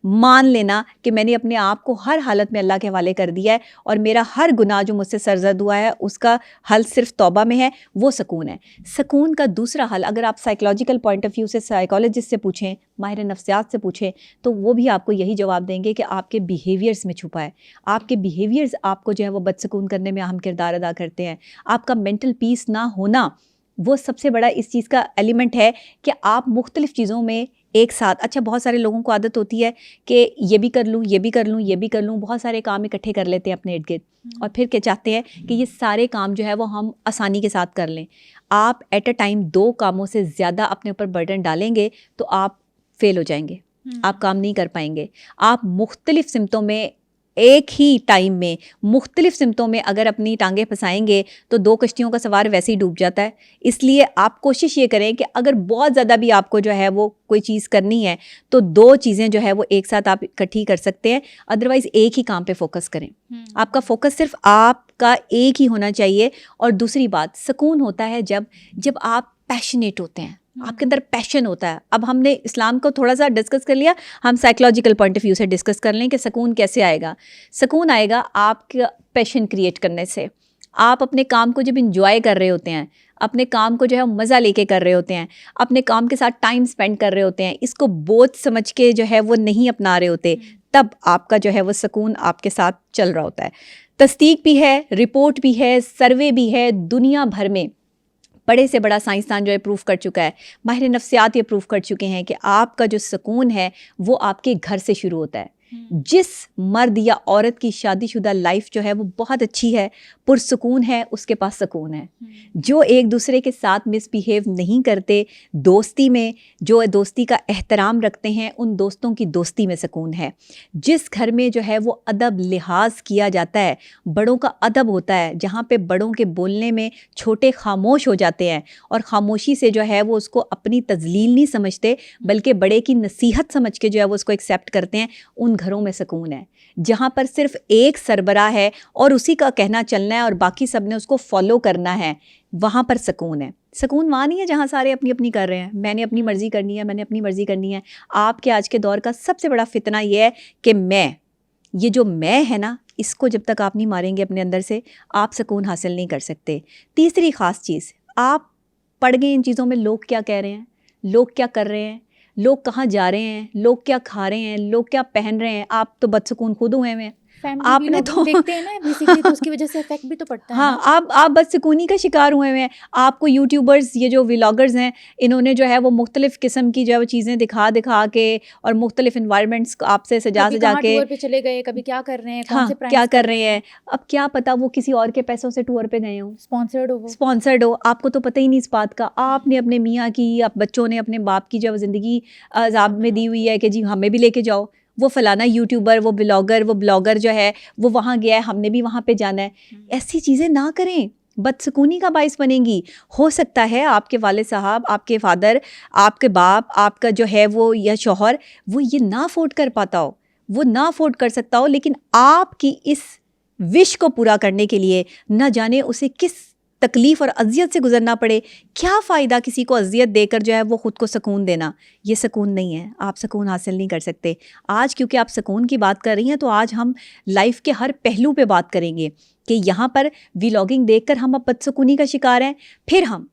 مان لینا کہ میں نے اپنے آپ کو ہر حالت میں اللہ کے حوالے کر دیا ہے, اور میرا ہر گناہ جو مجھ سے سرزد ہوا ہے اس کا حل صرف توبہ میں ہے, وہ سکون ہے. سکون کا دوسرا حل اگر آپ سائیکلوجیکل پوائنٹ آف ویو سے سائیکالوجسٹ سے پوچھیں, ماہر نفسیات سے پوچھیں, تو وہ بھی آپ کو یہی جواب دیں گے کہ آپ کے بیہیویئرس میں چھپا ہے. آپ کے بیہیویئرز آپ کو جو ہے وہ بدسکون کرنے میں اہم کردار ادا کرتے ہیں. آپ کا مینٹل پیس نہ ہونا وہ سب سے بڑا اس چیز کا ایلیمنٹ ہے کہ آپ مختلف چیزوں میں ایک ساتھ, اچھا بہت سارے لوگوں کو عادت ہوتی ہے کہ یہ بھی کر لوں, یہ بھی کر لوں, یہ بھی کر لوں, بہت سارے کام اکٹھے کر لیتے ہیں اپنے ارد گرد, اور پھر کیا چاہتے ہیں کہ یہ سارے کام جو ہے وہ ہم آسانی کے ساتھ کر لیں. آپ ایٹ اے ٹائم 2 کاموں سے زیادہ اپنے اوپر برڈن ڈالیں گے تو آپ فیل ہو جائیں گے, آپ کام نہیں کر پائیں گے. آپ مختلف سمتوں میں ایک ہی ٹائم میں مختلف سمتوں میں اگر اپنی ٹانگیں پھنسائیں گے تو 2 کشتیوں کا سوار ویسے ہی ڈوب جاتا ہے. اس لیے آپ کوشش یہ کریں کہ اگر بہت زیادہ بھی آپ کو جو ہے وہ کوئی چیز کرنی ہے تو 2 چیزیں جو ہے وہ ایک ساتھ آپ اکٹھی کر سکتے ہیں, ادروائز ایک ہی کام پہ فوکس کریں. آپ کا فوکس صرف آپ کا ایک ہی ہونا چاہیے. اور دوسری بات, سکون ہوتا ہے جب آپ پیشنیٹ ہوتے ہیں, آپ کے اندر پیشن ہوتا ہے. اب ہم نے اسلام کو تھوڑا سا ڈسکس کر لیا, ہم سائیکلوجیکل پوائنٹ آف ویو سے ڈسکس کر لیں کہ سکون کیسے آئے گا. سکون آئے گا آپ کا پیشن کریٹ کرنے سے. آپ اپنے کام کو جب انجوائے کر رہے ہوتے ہیں, اپنے کام کو جو ہے مزہ لے کے کر رہے ہوتے ہیں, اپنے کام کے ساتھ ٹائم سپینڈ کر رہے ہوتے ہیں, اس کو بوجھ سمجھ کے جو ہے وہ نہیں اپنا رہے ہوتے, تب آپ کا جو ہے وہ سکون آپ کے ساتھ چل رہا ہوتا ہے. تصدیق بھی ہے, رپورٹ بھی ہے, سروے بھی ہے, دنیا بھر میں بڑے سے بڑا سائنسدان جو ہے پروف کر چکا ہے, ماہر نفسیات یہ پروف کر چکے ہیں کہ آپ کا جو سکون ہے وہ آپ کے گھر سے شروع ہوتا ہے. جس مرد یا عورت کی شادی شدہ لائف جو ہے وہ بہت اچھی ہے, پرسکون ہے, اس کے پاس سکون ہے. جو ایک دوسرے کے ساتھ مس بیہیو نہیں کرتے, دوستی میں جو دوستی کا احترام رکھتے ہیں, ان دوستوں کی دوستی میں سکون ہے. جس گھر میں جو ہے وہ ادب لحاظ کیا جاتا ہے, بڑوں کا ادب ہوتا ہے, جہاں پہ بڑوں کے بولنے میں چھوٹے خاموش ہو جاتے ہیں اور خاموشی سے جو ہے وہ اس کو اپنی تذلیل نہیں سمجھتے بلکہ بڑے کی نصیحت سمجھ کے جو ہے وہ اس کو ایکسیپٹ کرتے ہیں, ان گھروں میں سکون ہے. جہاں پر صرف ایک سربراہ ہے اور اسی کا کہنا چلنا ہے اور باقی سب نے اس کو فالو کرنا ہے, وہاں پر سکون ہے. سکون وہاں نہیں ہے جہاں سارے اپنی اپنی کر رہے ہیں, میں نے اپنی مرضی کرنی ہے, میں نے اپنی مرضی کرنی ہے. آپ کے آج کے دور کا سب سے بڑا فتنہ یہ ہے کہ یہ جو میں ہے نا, اس کو جب تک آپ نہیں ماریں گے اپنے اندر سے, آپ سکون حاصل نہیں کر سکتے. تیسری خاص چیز, آپ پڑھ گئے ان چیزوں میں لوگ کیا کہہ رہے ہیں, لوگ کیا کر رہے ہیں, لوگ کہاں جا رہے ہیں, لوگ کیا کھا رہے ہیں, لوگ کیا پہن رہے ہیں. آپ تو بدسکون خود ہوئے ہیں, آپ نے تو
دیکھتے ہیں نا بیسیکلی, تو اس کی وجہ سے افیکٹ بھی تو پڑتا ہے.
ہاں, آپ بدسکونی کا شکار ہوئے ہیں. آپ کو یوٹیوبرز, یہ جو ولاگرز ہیں, انہوں نے جو ہے وہ مختلف قسم کی جو چیزیں دکھا کے اور مختلف انوائرمنٹس آپ سے سجا کے
ٹور پہ چلے گئے, کبھی کیا کر رہے ہیں,
ہاں کیا کر رہے ہیں. اب کیا پتا وہ کسی اور کے پیسوں سے ٹور پہ گئے ہوں, اسپانسرڈ ہو, آپ کو تو پتہ ہی نہیں اس بات کا. آپ نے اپنے میاں کی, بچوں نے اپنے باپ کی جو زندگی عذاب میں دی ہوئی ہے کہ جی ہمیں بھی لے کے جاؤ, وہ فلانا یوٹیوبر, وہ بلاگر جو ہے وہ وہاں گیا ہے, ہم نے بھی وہاں پہ جانا ہے. ایسی چیزیں نہ کریں, بدسکونی کا باعث بنیں گی. ہو سکتا ہے آپ کے والد صاحب, آپ کے فادر, آپ کے باپ, آپ کا جو ہے وہ یا شوہر, وہ یہ نہ افورڈ کر پاتا ہو, وہ نہ افورڈ کر سکتا ہو, لیکن آپ کی اس وش کو پورا کرنے کے لیے نہ جانے اسے کس تکلیف اور اذیت سے گزرنا پڑے. کیا فائدہ کسی کو اذیت دے کر جو ہے وہ خود کو سکون دینا, یہ سکون نہیں ہے. آپ سکون حاصل نہیں کر سکتے. آج کیونکہ آپ سکون کی بات کر رہی ہیں تو آج ہم لائف کے ہر پہلو پہ بات کریں گے کہ یہاں پر ولاگنگ دیکھ کر ہم اب بدسکونی کا شکار ہیں. پھر ہم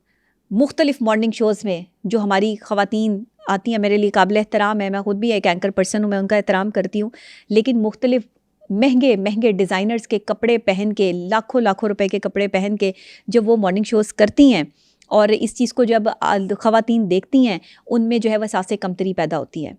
مختلف مارننگ شوز میں جو ہماری خواتین آتی ہیں, میرے لیے قابل احترام ہے, میں خود بھی ایک اینکر پرسن ہوں, میں ان کا احترام کرتی ہوں, لیکن مختلف مہنگے ڈیزائنرز کے کپڑے پہن کے, لاکھوں روپے کے کپڑے پہن کے جب وہ مارننگ شوز کرتی ہیں اور اس چیز کو جب خواتین دیکھتی ہیں, ان میں جو ہے وہ احساس کمتری پیدا ہوتی ہے.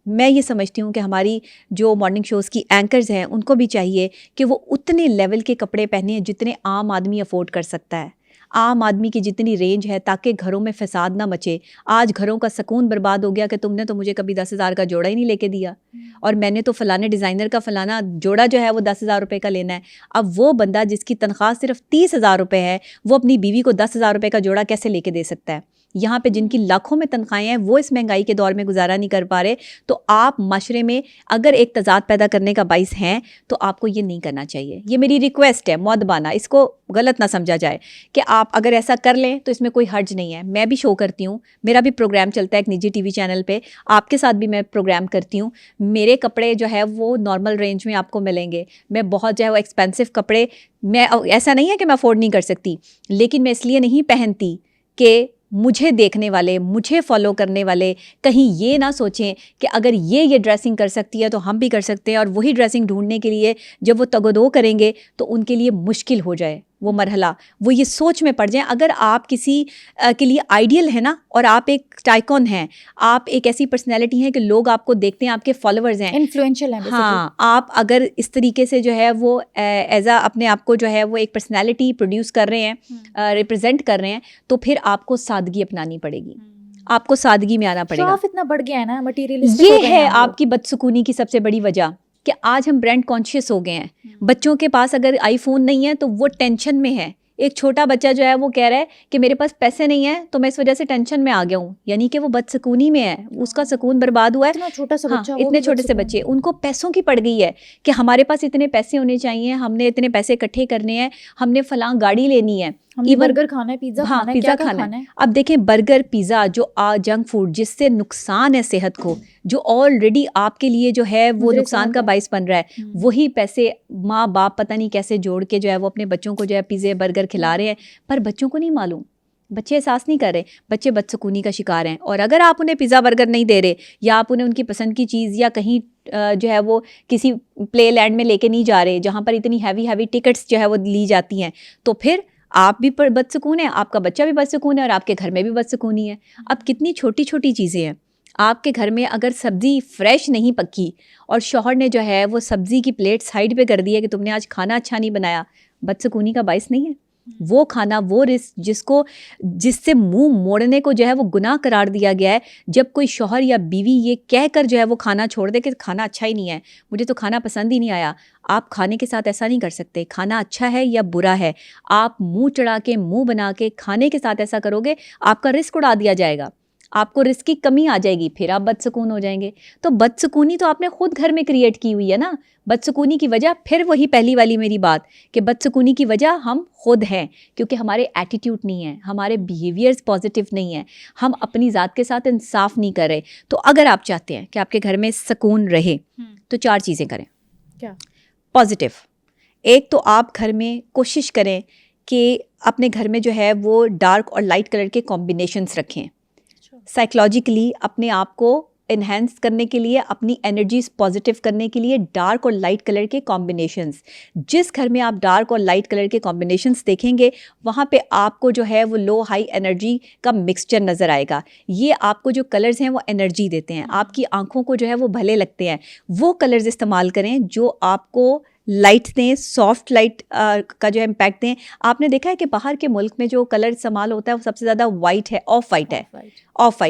میں یہ سمجھتی ہوں کہ ہماری جو مارننگ شوز کی اینکرز ہیں ان کو بھی چاہیے کہ وہ اتنے لیول کے کپڑے پہنے جتنے عام آدمی افورڈ کر سکتا ہے, عام آدمی کی جتنی رینج ہے, تاکہ گھروں میں فساد نہ مچے. آج گھروں کا سکون برباد ہو گیا کہ تم نے تو مجھے کبھی 10,000 کا جوڑا ہی نہیں لے کے دیا, اور میں نے تو فلانے ڈیزائنر کا فلانا جوڑا جو ہے وہ 10,000 روپے کا لینا ہے. اب وہ بندہ جس کی تنخواہ صرف 30,000 روپے ہے, وہ اپنی بیوی کو 10,000 روپے کا جوڑا کیسے لے کے دے سکتا ہے؟ یہاں پہ جن کی لاکھوں میں تنخواہیں ہیں وہ اس مہنگائی کے دور میں گزارا نہیں کر پا رہے. تو آپ معاشرے میں اگر ایک تضاد پیدا کرنے کا باعث ہیں تو آپ کو یہ نہیں کرنا چاہیے. یہ میری ریکویسٹ ہے مؤدبانہ, اس کو غلط نہ سمجھا جائے کہ آپ اگر ایسا کر لیں تو اس میں کوئی حرج نہیں ہے. میں بھی شو کرتی ہوں, میرا بھی پروگرام چلتا ہے ایک نجی ٹی وی چینل پہ, آپ کے ساتھ بھی میں پروگرام کرتی ہوں. میرے کپڑے جو ہے وہ نارمل رینج میں آپ کو ملیں گے. میں بہت جو ہے وہ ایکسپینسو کپڑے, میں ایسا نہیں ہے کہ میں افورڈ نہیں کر سکتی, لیکن میں اس لیے نہیں پہنتی کہ مجھے دیکھنے والے, مجھے فالو کرنے والے کہیں یہ نہ سوچیں کہ اگر یہ ڈریسنگ کر سکتی ہے تو ہم بھی کر سکتے ہیں, اور وہی ڈریسنگ ڈھونڈنے کے لیے جب وہ تگودو کریں گے تو ان کے لیے مشکل ہو جائے وہ مرحلہ, وہ یہ سوچ میں پڑ جائیں. اگر آپ کسی کے لیے آئیڈیل ہے نا, اور آپ ایک ٹائکون ہیں, آپ ایک ایسی پرسنالٹی ہیں کہ لوگ آپ کو دیکھتے ہیں, آپ کے فالوورز ہیں,
انفلوئنشل ہیں,
ہاں, آپ اگر اس طریقے سے جو ہے وہ ایز اپنے آپ کو جو ہے وہ ایک پرسنالٹی پروڈیوس کر رہے ہیں, ریپرزینٹ کر رہے ہیں, تو پھر آپ کو سادگی اپنانی پڑے گی, آپ کو سادگی میں آنا پڑے گا.
اتنا بڑھ گیا ہے نا, مٹیریلسٹک
یہ ہے آپ کی بدسکونی کی سب سے بڑی وجہ کہ آج ہم برانڈ کانشیس ہو گئے ہیں. بچوں کے پاس اگر آئی فون نہیں ہے تو وہ ٹینشن میں ہے. ایک چھوٹا بچہ جو ہے وہ کہہ رہا ہے کہ میرے پاس پیسے نہیں ہیں تو میں اس وجہ سے ٹینشن میں آ گیا ہوں, یعنی کہ وہ بدسکونی میں ہے, اس کا سکون برباد ہوا ہے. اتنے چھوٹے سے بچے, ان کو پیسوں کی پڑ گئی ہے کہ ہمارے پاس اتنے پیسے ہونے چاہیے, ہم نے اتنے پیسے اکٹھے کرنے ہیں, ہم نے فلاں گاڑی لینی ہے,
برگر کھانا ہے, پیزا کھانا ہے.
اب دیکھیں برگر, پیزا جو جنک فوڈ جس سے نقصان ہے صحت کو, جو آلریڈی آپ کے لیے جو ہے وہ نقصان کا باعث بن رہا ہے, وہی پیسے ماں باپ پتہ نہیں کیسے جوڑ کے جو ہے وہ اپنے بچوں کو جو ہے پیزے برگر کھلا رہے ہیں, پر بچوں کو نہیں معلوم. بچے احساس نہیں کر رہے, بچے بدسکونی کا شکار ہیں. اور اگر آپ انہیں پیزا برگر نہیں دے رہے یا آپ انہیں ان کی پسند کی چیز یا کہیں جو ہے وہ کسی پلے لینڈ میں لے کے نہیں جا رہے جہاں پر اتنی ہیوی ٹکٹس جو ہے وہ لی جاتی ہیں, تو پھر آپ بھی بدسکون ہیں, آپ کا بچہ بھی بدسکون ہے اور آپ کے گھر میں بھی بدسکونی ہے. اب کتنی چھوٹی چھوٹی چیزیں ہیں. آپ کے گھر میں اگر سبزی فریش نہیں پکی اور شوہر نے جو ہے وہ سبزی کی پلیٹ سائڈ پہ کر دی ہے کہ تم نے آج کھانا اچھا نہیں بنایا, بدسکونی کا باعث نہیں ہے وہ کھانا, وہ رزق جس سے منہ موڑنے کو جو ہے وہ گناہ قرار دیا گیا ہے. جب کوئی شوہر یا بیوی یہ کہہ کر جو ہے وہ کھانا چھوڑ دے کہ کھانا اچھا ہی نہیں ہے, مجھے تو کھانا پسند ہی نہیں آیا, آپ کھانے کے ساتھ ایسا نہیں کر سکتے. کھانا اچھا ہے یا برا ہے, آپ منہ چڑھا کے منہ بنا کے کھانے کے ساتھ ایسا کرو گے, آپ کا رزق اڑا دیا جائے گا, آپ کو رزق کی کمی آ جائے گی, پھر آپ بدسکون ہو جائیں گے. تو بدسکونی تو آپ نے خود گھر میں کریٹ کی ہوئی ہے نا. بدسکونی کی وجہ پھر وہی پہلی والی میری بات کہ بدسکونی کی وجہ ہم خود ہیں, کیونکہ ہمارے ایٹیٹیوڈ نہیں ہیں, ہمارے بیہیویئرز پازیٹیو نہیں ہیں, ہم اپنی ذات کے ساتھ انصاف نہیں کر رہے. تو اگر آپ چاہتے ہیں کہ آپ کے گھر میں سکون رہے تو 4 چیزیں کریں. کیا؟ پازیٹیو. ایک تو آپ گھر میں کوشش کریں کہ اپنے گھر میں جو ہے وہ ڈارک اور لائٹ کلر کے کمبینیشنز رکھیں. سائیکلوجیکلی اپنے آپ کو انہینس کرنے کے لیے, اپنی انرجیز پازیٹیو کرنے کے لیے ڈارک اور لائٹ کلر کے کمبینیشنز. جس گھر میں آپ ڈارک اور لائٹ کلر کے کمبینیشنز دیکھیں گے وہاں پہ آپ کو جو ہے وہ لو ہائی انرجی کا مکسچر نظر آئے گا. یہ آپ کو جو کلرز ہیں وہ انرجی دیتے ہیں, آپ کی آنکھوں کو جو ہے وہ بھلے لگتے ہیں. وہ کلرز استعمال کریں جو آپ کو لائٹ دیں, سافٹ لائٹ کا جو امپیکٹ دیں. آپ نے دیکھا ہے کہ باہر کے ملک میں جو کلر استعمال ہوتا ہے وہ سب سے زیادہ وائٹ ہے, آف وائٹ ہے. آف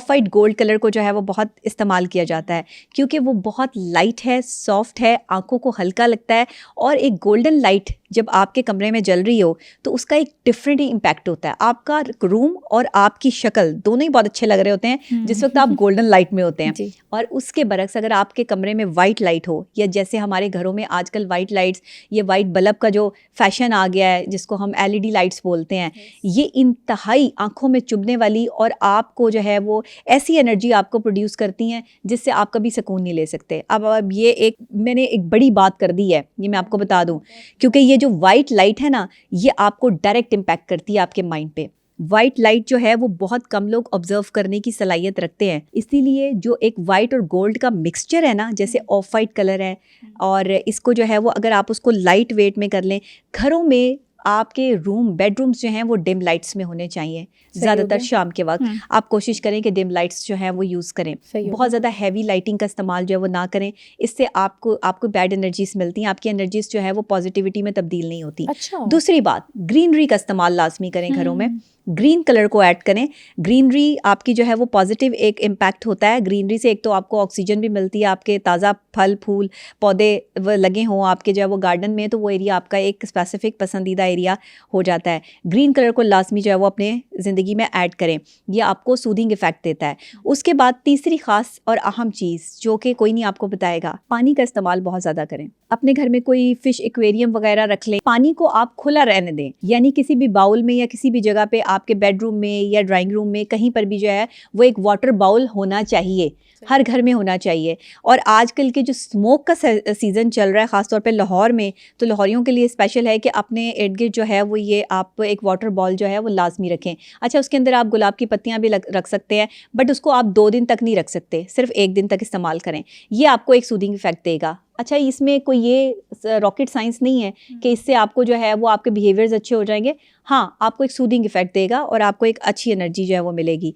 وائٹ گولڈ کلر کو جو ہے وہ بہت استعمال کیا جاتا ہے کیونکہ وہ بہت لائٹ ہے, سافٹ ہے, آنکھوں کو ہلکا لگتا ہے. اور ایک گولڈن لائٹ جب آپ کے کمرے میں جل رہی ہو تو اس کا ایک ڈفرینٹ ہی امپیکٹ ہوتا ہے. آپ کا روم اور آپ کی شکل دونوں ہی بہت اچھے لگ رہے ہوتے ہیں جس وقت آپ گولڈن لائٹ میں ہوتے ہیں. اور اس کے برعکس اگر آپ کے کمرے میں وائٹ لائٹ ہو, یا جیسے ہمارے گھروں میں آج کل وائٹ لائٹس, یہ وائٹ بلب کا جو فیشن آ گیا ہے جس کو ہم LED لائٹس بولتے ہیں, یہ انتہائی آنکھوں میں چبھنے والی اور آپ کو جو ہے وہ ایسی انرجی آپ کو پروڈیوس کرتی ہیں جس سے آپ کبھی سکون نہیں لے سکتے. اب یہ میں نے ایک بڑی بات کر دی ہے, یہ میں آپ کو بتا دوں, کیونکہ یہ جو وائٹ لائٹ ہے نا یہ آپ کو ڈائریکٹ امپیکٹ کرتی ہے آپ کے مائنڈ پہ. وائٹ لائٹ جو ہے وہ بہت کم لوگ آبزرو کرنے کی صلاحیت رکھتے ہیں, اسی لیے جو ایک وائٹ اور گولڈ کا مکسچر ہے نا, جیسے آف وائٹ کلر ہے, اور اس کو جو ہے وہ اگر آپ اس کو لائٹ ویٹ میں کر لیں, گھروں میں آپ کے بیڈ رومز جو ہیں وہ ڈم لائٹس میں ہونے چاہیے. زیادہ تر شام کے وقت آپ کوشش کریں کہ ڈم لائٹس جو ہیں وہ یوز کریں. بہت زیادہ ہیوی لائٹنگ کا استعمال جو ہے وہ نہ کریں, اس سے آپ کو بیڈ انرجیز ملتی ہیں, آپ کی انرجیز جو ہے وہ پازیٹیوٹی میں تبدیل نہیں ہوتی. دوسری بات, گرینری کا استعمال لازمی کریں گھروں میں. گرین کلر کو ایڈ کریں. گرینری آپ کی جو ہے وہ پازیٹیو ایک امپیکٹ ہوتا ہے. گرینری سے ایک تو آپ کو آکسیجن بھی ملتی ہے, آپ کے تازہ پھل پھول پودے لگے ہوں آپ کے جو ہے وہ گارڈن میں, تو وہ ایریا آپ کا ایک اسپیسیفک پسندیدہ ایریا ہو جاتا ہے. گرین کلر کو لازمی جو ہے وہ اپنے زندگی میں ایڈ کریں, یہ آپ کو سودھنگ افیکٹ دیتا ہے. اس کے بعد تیسری خاص اور اہم چیز جو کہ کوئی نہیں آپ کو بتائے گا, پانی کا استعمال بہت زیادہ کریں. اپنے گھر میں کوئی فش ایکویریم وغیرہ رکھ لیں, پانی کو آپ کھلا رہنے دیں. یعنی کسی بھی باؤل میں یا کسی بھی جگہ پہ, آپ کے بیڈ روم میں یا ڈرائنگ روم میں کہیں پر بھی جو ہے وہ ایک واٹر باؤل ہونا چاہیے, ہر گھر میں ہونا چاہیے. اور آج کل کے جو اسموک کا سیزن چل رہا ہے خاص طور پہ لاہور میں, تو لاہوریوں کے لیے اسپیشل ہے کہ اپنے ارد گرد جو ہے وہ یہ آپ ایک واٹر باؤل جو ہے وہ لازمی رکھیں. اچھا, اس کے اندر آپ گلاب کی پتیاں بھی رکھ سکتے ہیں, بٹ اس کو آپ 2 دن تک نہیں رکھ سکتے, صرف 1 دن تک استعمال کریں. یہ آپ کو ایک سودھنگ افیکٹ دے گا. اچھا, اس میں کوئی یہ راکٹ سائنس نہیں ہے کہ اس سے آپ کو جو ہے وہ آپ کے بیہیویئرز اچھے ہو جائیں گے. ہاں, آپ کو ایک سودھنگ افیکٹ دے گا اور آپ کو ایک اچھی انرجی جو ہے وہ ملے گی.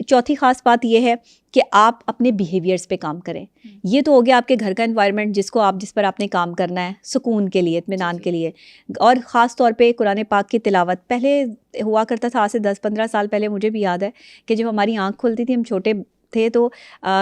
چوتھی خاص بات یہ ہے کہ آپ اپنے بیہیویئرز پہ کام کریں. یہ تو ہو گیا آپ کے گھر کا انوائرمنٹ جس پر آپ نے کام کرنا ہے سکون کے لیے, اطمینان کے لیے. اور خاص طور پہ قرآن پاک کی تلاوت. پہلے ہوا کرتا تھا, آج سے 10-15 سال پہلے مجھے بھی یاد ہے کہ جب ہماری آنکھ کھلتی تھی, ہم چھوٹے تھے, تو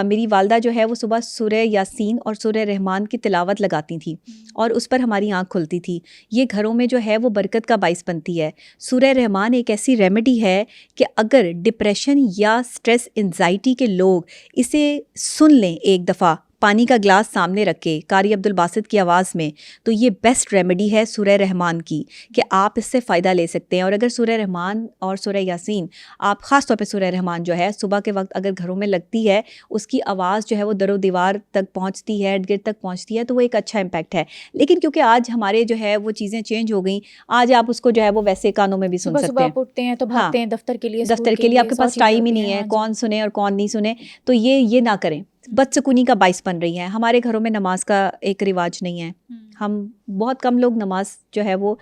میری والدہ جو ہے وہ صبح سورہ یاسین اور سورہ رحمان کی تلاوت لگاتی تھیں اور اس پر ہماری آنکھ کھلتی تھی. یہ گھروں میں جو ہے وہ برکت کا باعث بنتی ہے. سورہ رحمان ایک ایسی ریمیڈی ہے کہ اگر ڈپریشن یا سٹریس انزائٹی کے لوگ اسے سن لیں ایک دفعہ پانی کا گلاس سامنے رکھ کے قاری عبدالباسط کی آواز میں، تو یہ بیسٹ ریمیڈی ہے سورہ رحمان کی کہ آپ اس سے فائدہ لے سکتے ہیں. اور اگر سورہ رحمان اور سورہ یاسین، آپ خاص طور پہ سورہ رحمان جو ہے صبح کے وقت اگر گھروں میں لگتی ہے، اس کی آواز جو ہے وہ در و دیوار تک پہنچتی ہے، ارد گرد تک پہنچتی ہے، تو وہ ایک اچھا امپیکٹ ہے. لیکن کیونکہ آج ہمارے جو ہے وہ چیزیں چینج ہو گئیں، آج آپ اس کو جو ہے وہ ویسے کانوں میں بھی سن سکتے ہیں.
صبح اٹھتے ہیں تو بھاگتے ہیں دفتر کے لیے،
دفتر کے لیے آپ کے پاس ٹائم ہی نہیں ہے، کون سنے اور کون نہیں سنے. تو یہ نہ کریں، بدسکونی کا باعث بن رہی ہیں. ہمارے گھروں میں نماز کا ایک رواج نہیں ہے. ہم بہت کم لوگ نماز جو ہے وہ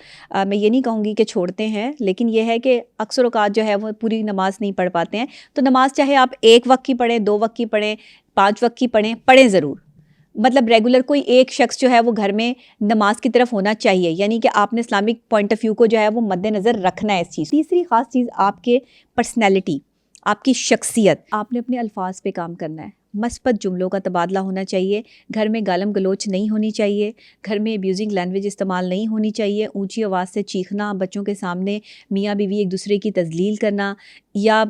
میں یہ نہیں کہوں گی کہ چھوڑتے ہیں، لیکن یہ ہے کہ اکثر اوقات جو ہے وہ پوری نماز نہیں پڑھ پاتے ہیں. تو نماز چاہے آپ 1 وقت کی پڑھیں، 2 وقت کی پڑھیں، 5 وقت کی پڑھیں ضرور. مطلب ریگولر کوئی ایک شخص جو ہے وہ گھر میں نماز کی طرف ہونا چاہیے، یعنی کہ آپ نے اسلامک پوائنٹ آف ویو کو جو ہے وہ مد نظر رکھنا ہے اس چیز. تیسری خاص چیز آپ کے پرسنالٹی، آپ کی شخصیت. آپ نے اپنے الفاظ پہ کام کرنا ہے. مثبت جملوں کا تبادلہ ہونا چاہیے. گھر میں گالم گلوچ نہیں ہونی چاہیے. گھر میں ابیوزنگ لینگویج استعمال نہیں ہونی چاہیے. اونچی آواز سے چیخنا، بچوں کے سامنے میاں بیوی ایک دوسرے کی تذلیل کرنا، یا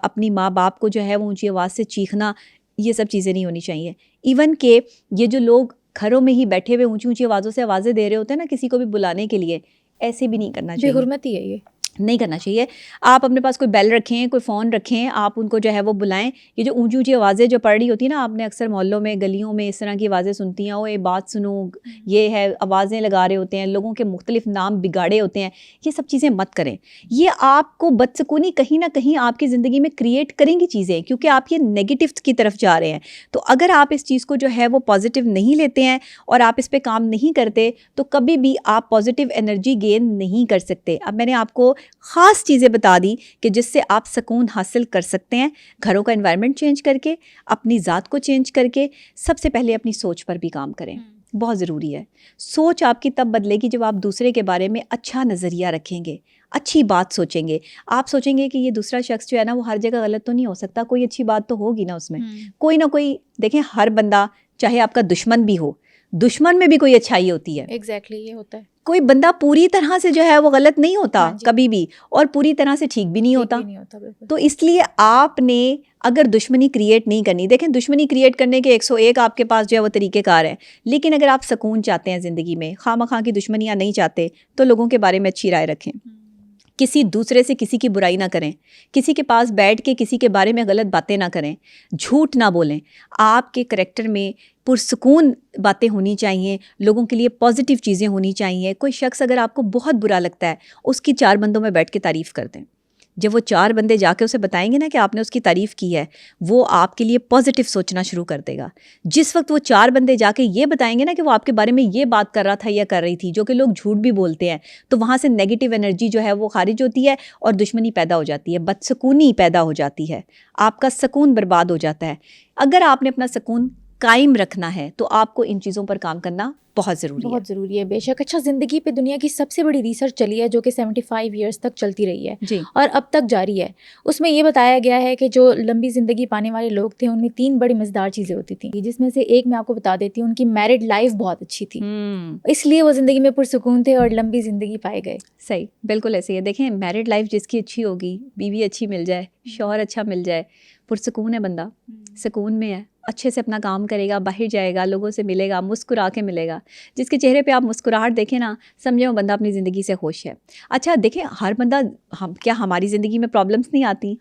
اپنی ماں باپ کو جو ہے وہ اونچی آواز سے چیخنا، یہ سب چیزیں نہیں ہونی چاہیے. ایون کہ یہ جو لوگ گھروں میں ہی بیٹھے ہوئے اونچی اونچی آوازوں سے آوازیں دے رہے ہوتے ہیں نا کسی کو بھی بلانے کے لیے، ایسے بھی نہیں کرنا چاہیے.
بے حرمتی ہے، یہ
نہیں کرنا چاہیے. آپ اپنے پاس کوئی بیل رکھیں، کوئی فون رکھیں، آپ ان کو جو ہے وہ بلائیں. یہ جو اونچی اونچی آوازیں جو پڑ رہی ہوتی ہیں نا، آپ نے اکثر محلوں میں گلیوں میں اس طرح کی آوازیں سنتی ہیں، یہ بات سنو، یہ ہے، آوازیں لگا رہے ہوتے ہیں، لوگوں کے مختلف نام بگاڑے ہوتے ہیں. یہ سب چیزیں مت کریں. یہ آپ کو بدسکونی کہیں نہ کہیں آپ کی زندگی میں کریٹ کریں گی چیزیں، کیونکہ آپ یہ نیگیٹو کی طرف جا رہے ہیں. تو اگر آپ اس چیز کو جو ہے وہ پازیٹیو نہیں لیتے ہیں اور آپ اس پہ کام نہیں کرتے، تو کبھی بھی آپ پازیٹیو انرجی گین نہیں کر سکتے. اب میں نے آپ کو خاص چیزیں بتا دی کہ جس سے آپ سکون حاصل کر سکتے ہیں. گھروں کا انوائرمنٹ چینج کر کے، اپنی ذات کو چینج کر کے. سب سے پہلے اپنی سوچ پر بھی کام کریں، بہت ضروری ہے. سوچ آپ کی تب بدلے گی جب آپ دوسرے کے بارے میں اچھا نظریہ رکھیں گے، اچھی بات سوچیں گے. آپ سوچیں گے کہ یہ دوسرا شخص جو ہے نا وہ ہر جگہ غلط تو نہیں ہو سکتا، کوئی اچھی بات تو ہوگی نا اس میں، کوئی نہ کوئی. دیکھیں ہر بندہ، چاہے آپ کا دشمن بھی ہو، دشمن میں بھی کوئی اچھائی ہوتی ہے.
ایگزیکٹلی یہ ہوتا ہے.
کوئی بندہ پوری طرح سے جو ہے وہ غلط نہیں ہوتا کبھی بھی، اور پوری طرح سے ٹھیک بھی نہیں ہوتا. تو اس لیے آپ نے اگر دشمنی کریٹ نہیں کرنی، دیکھیں دشمنی کریٹ کرنے کے 101 آپ کے پاس جو ہے وہ طریقہ کار ہیں، لیکن اگر آپ سکون چاہتے ہیں زندگی میں، خواہ مخواہ کی دشمنیاں نہیں چاہتے، تو لوگوں کے بارے میں اچھی رائے رکھیں. کسی دوسرے سے کسی کی برائی نہ کریں. کسی کے پاس بیٹھ کے کسی کے بارے میں غلط باتیں نہ کریں. جھوٹ نہ بولیں. آپ کے کریکٹر میں پرسکون باتیں ہونی چاہیے. لوگوں کے لیے پازیٹیو چیزیں ہونی چاہیے. کوئی شخص اگر آپ کو بہت برا لگتا ہے، اس کی 4 بندوں میں بیٹھ کے تعریف کر دیں. جب وہ 4 بندے جا کے اسے بتائیں گے نا کہ آپ نے اس کی تعریف کی ہے، وہ آپ کے لیے پازیٹیو سوچنا شروع کر دے گا. جس وقت وہ 4 بندے جا کے یہ بتائیں گے نا کہ وہ آپ کے بارے میں یہ بات کر رہا تھا یا کر رہی تھی، جو کہ لوگ جھوٹ بھی بولتے ہیں، تو وہاں سے نیگیٹو انرجی جو ہے وہ خارج ہوتی ہے اور دشمنی پیدا ہو جاتی ہے، بدسکونی پیدا ہو جاتی ہے، آپ کا سکون برباد ہو جاتا ہے. اگر آپ نے اپنا سکون قائم رکھنا ہے تو آپ کو ان چیزوں پر کام کرنا بہت ضروری ہے.
بے شک. اچھا، زندگی پہ دنیا کی سب سے بڑی ریسرچ چلی ہے جو کہ 75 ایئرس تک چلتی رہی ہے
جی،
اور اب تک جاری ہے. اس میں یہ بتایا گیا ہے کہ جو لمبی زندگی پانے والے لوگ تھے ان میں 3 بڑی مزیدار چیزیں ہوتی تھیں، جس میں سے ایک میں آپ کو بتا دیتی ہوں، ان کی میرڈ لائف بہت اچھی تھی، اس لیے وہ زندگی میں پرسکون تھے اور لمبی زندگی پائے گئے.
صحیح، بالکل ایسے ہی ہے. دیکھیں میرڈ لائف جس کی اچھی ہوگی، بیوی اچھی مل جائے، شوہر اچھا مل جائے، پرسکون ہے بندہ، سکون میں ہے، اچھے سے اپنا کام کرے گا، باہر جائے گا، لوگوں سے ملے گا، مسکرا کے ملے گا. جس کے چہرے پہ آپ مسکراہٹ دیکھیں نا، سمجھیں وہ بندہ اپنی زندگی سے خوش ہے. اچھا دیکھیں، ہر بندہ، کیا ہماری زندگی میں پرابلمس نہیں آتی؟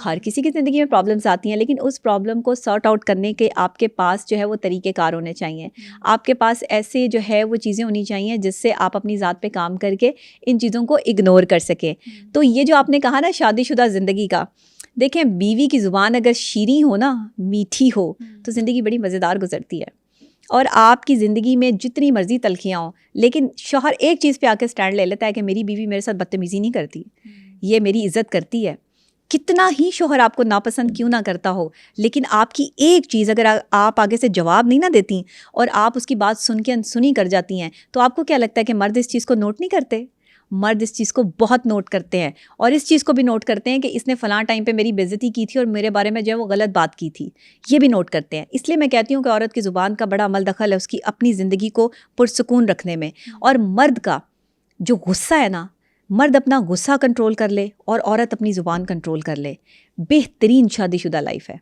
ہر کسی کی زندگی میں پرابلمس آتی ہیں، لیکن اس پرابلم کو سارٹ آؤٹ کرنے کے آپ کے پاس جو ہے وہ طریقہ کار ہونے چاہیے. آپ کے پاس ایسے جو ہے وہ چیزیں ہونی چاہیے جس سے آپ اپنی ذات پہ کام کر کے ان چیزوں کو اگنور کر سکیں. تو یہ جو آپ نے کہا نا شادی شدہ زندگی کا، دیکھیں بیوی کی زبان اگر شیریں ہو نا، میٹھی ہو، تو زندگی بڑی مزیدار گزرتی ہے. اور آپ کی زندگی میں جتنی مرضی تلخیاں ہوں، لیکن شوہر ایک چیز پہ آ کے اسٹینڈ لے لیتا ہے کہ میری بیوی میرے ساتھ بدتمیزی نہیں کرتی، یہ میری عزت کرتی ہے. کتنا ہی شوہر آپ کو ناپسند کیوں نہ کرتا ہو، لیکن آپ کی ایک چیز اگر آپ آگے سے جواب نہیں نہ دیتی اور آپ اس کی بات سن کے انسنی کر جاتی ہیں، تو آپ کو کیا لگتا ہے کہ مرد اس چیز کو نوٹ نہیں کرتے؟ مرد اس چیز کو بہت نوٹ کرتے ہیں، اور اس چیز کو بھی نوٹ کرتے ہیں کہ اس نے فلاں ٹائم پہ میری بے عزتی کی تھی اور میرے بارے میں جو ہے وہ غلط بات کی تھی، یہ بھی نوٹ کرتے ہیں. اس لیے میں کہتی ہوں کہ عورت کی زبان کا بڑا عمل دخل ہے اس کی اپنی زندگی کو پرسکون رکھنے میں. اور مرد کا جو غصہ ہے نا، مرد اپنا غصہ کنٹرول کر لے اور عورت اپنی زبان کنٹرول کر لے، بہترین شادی شدہ لائف ہے.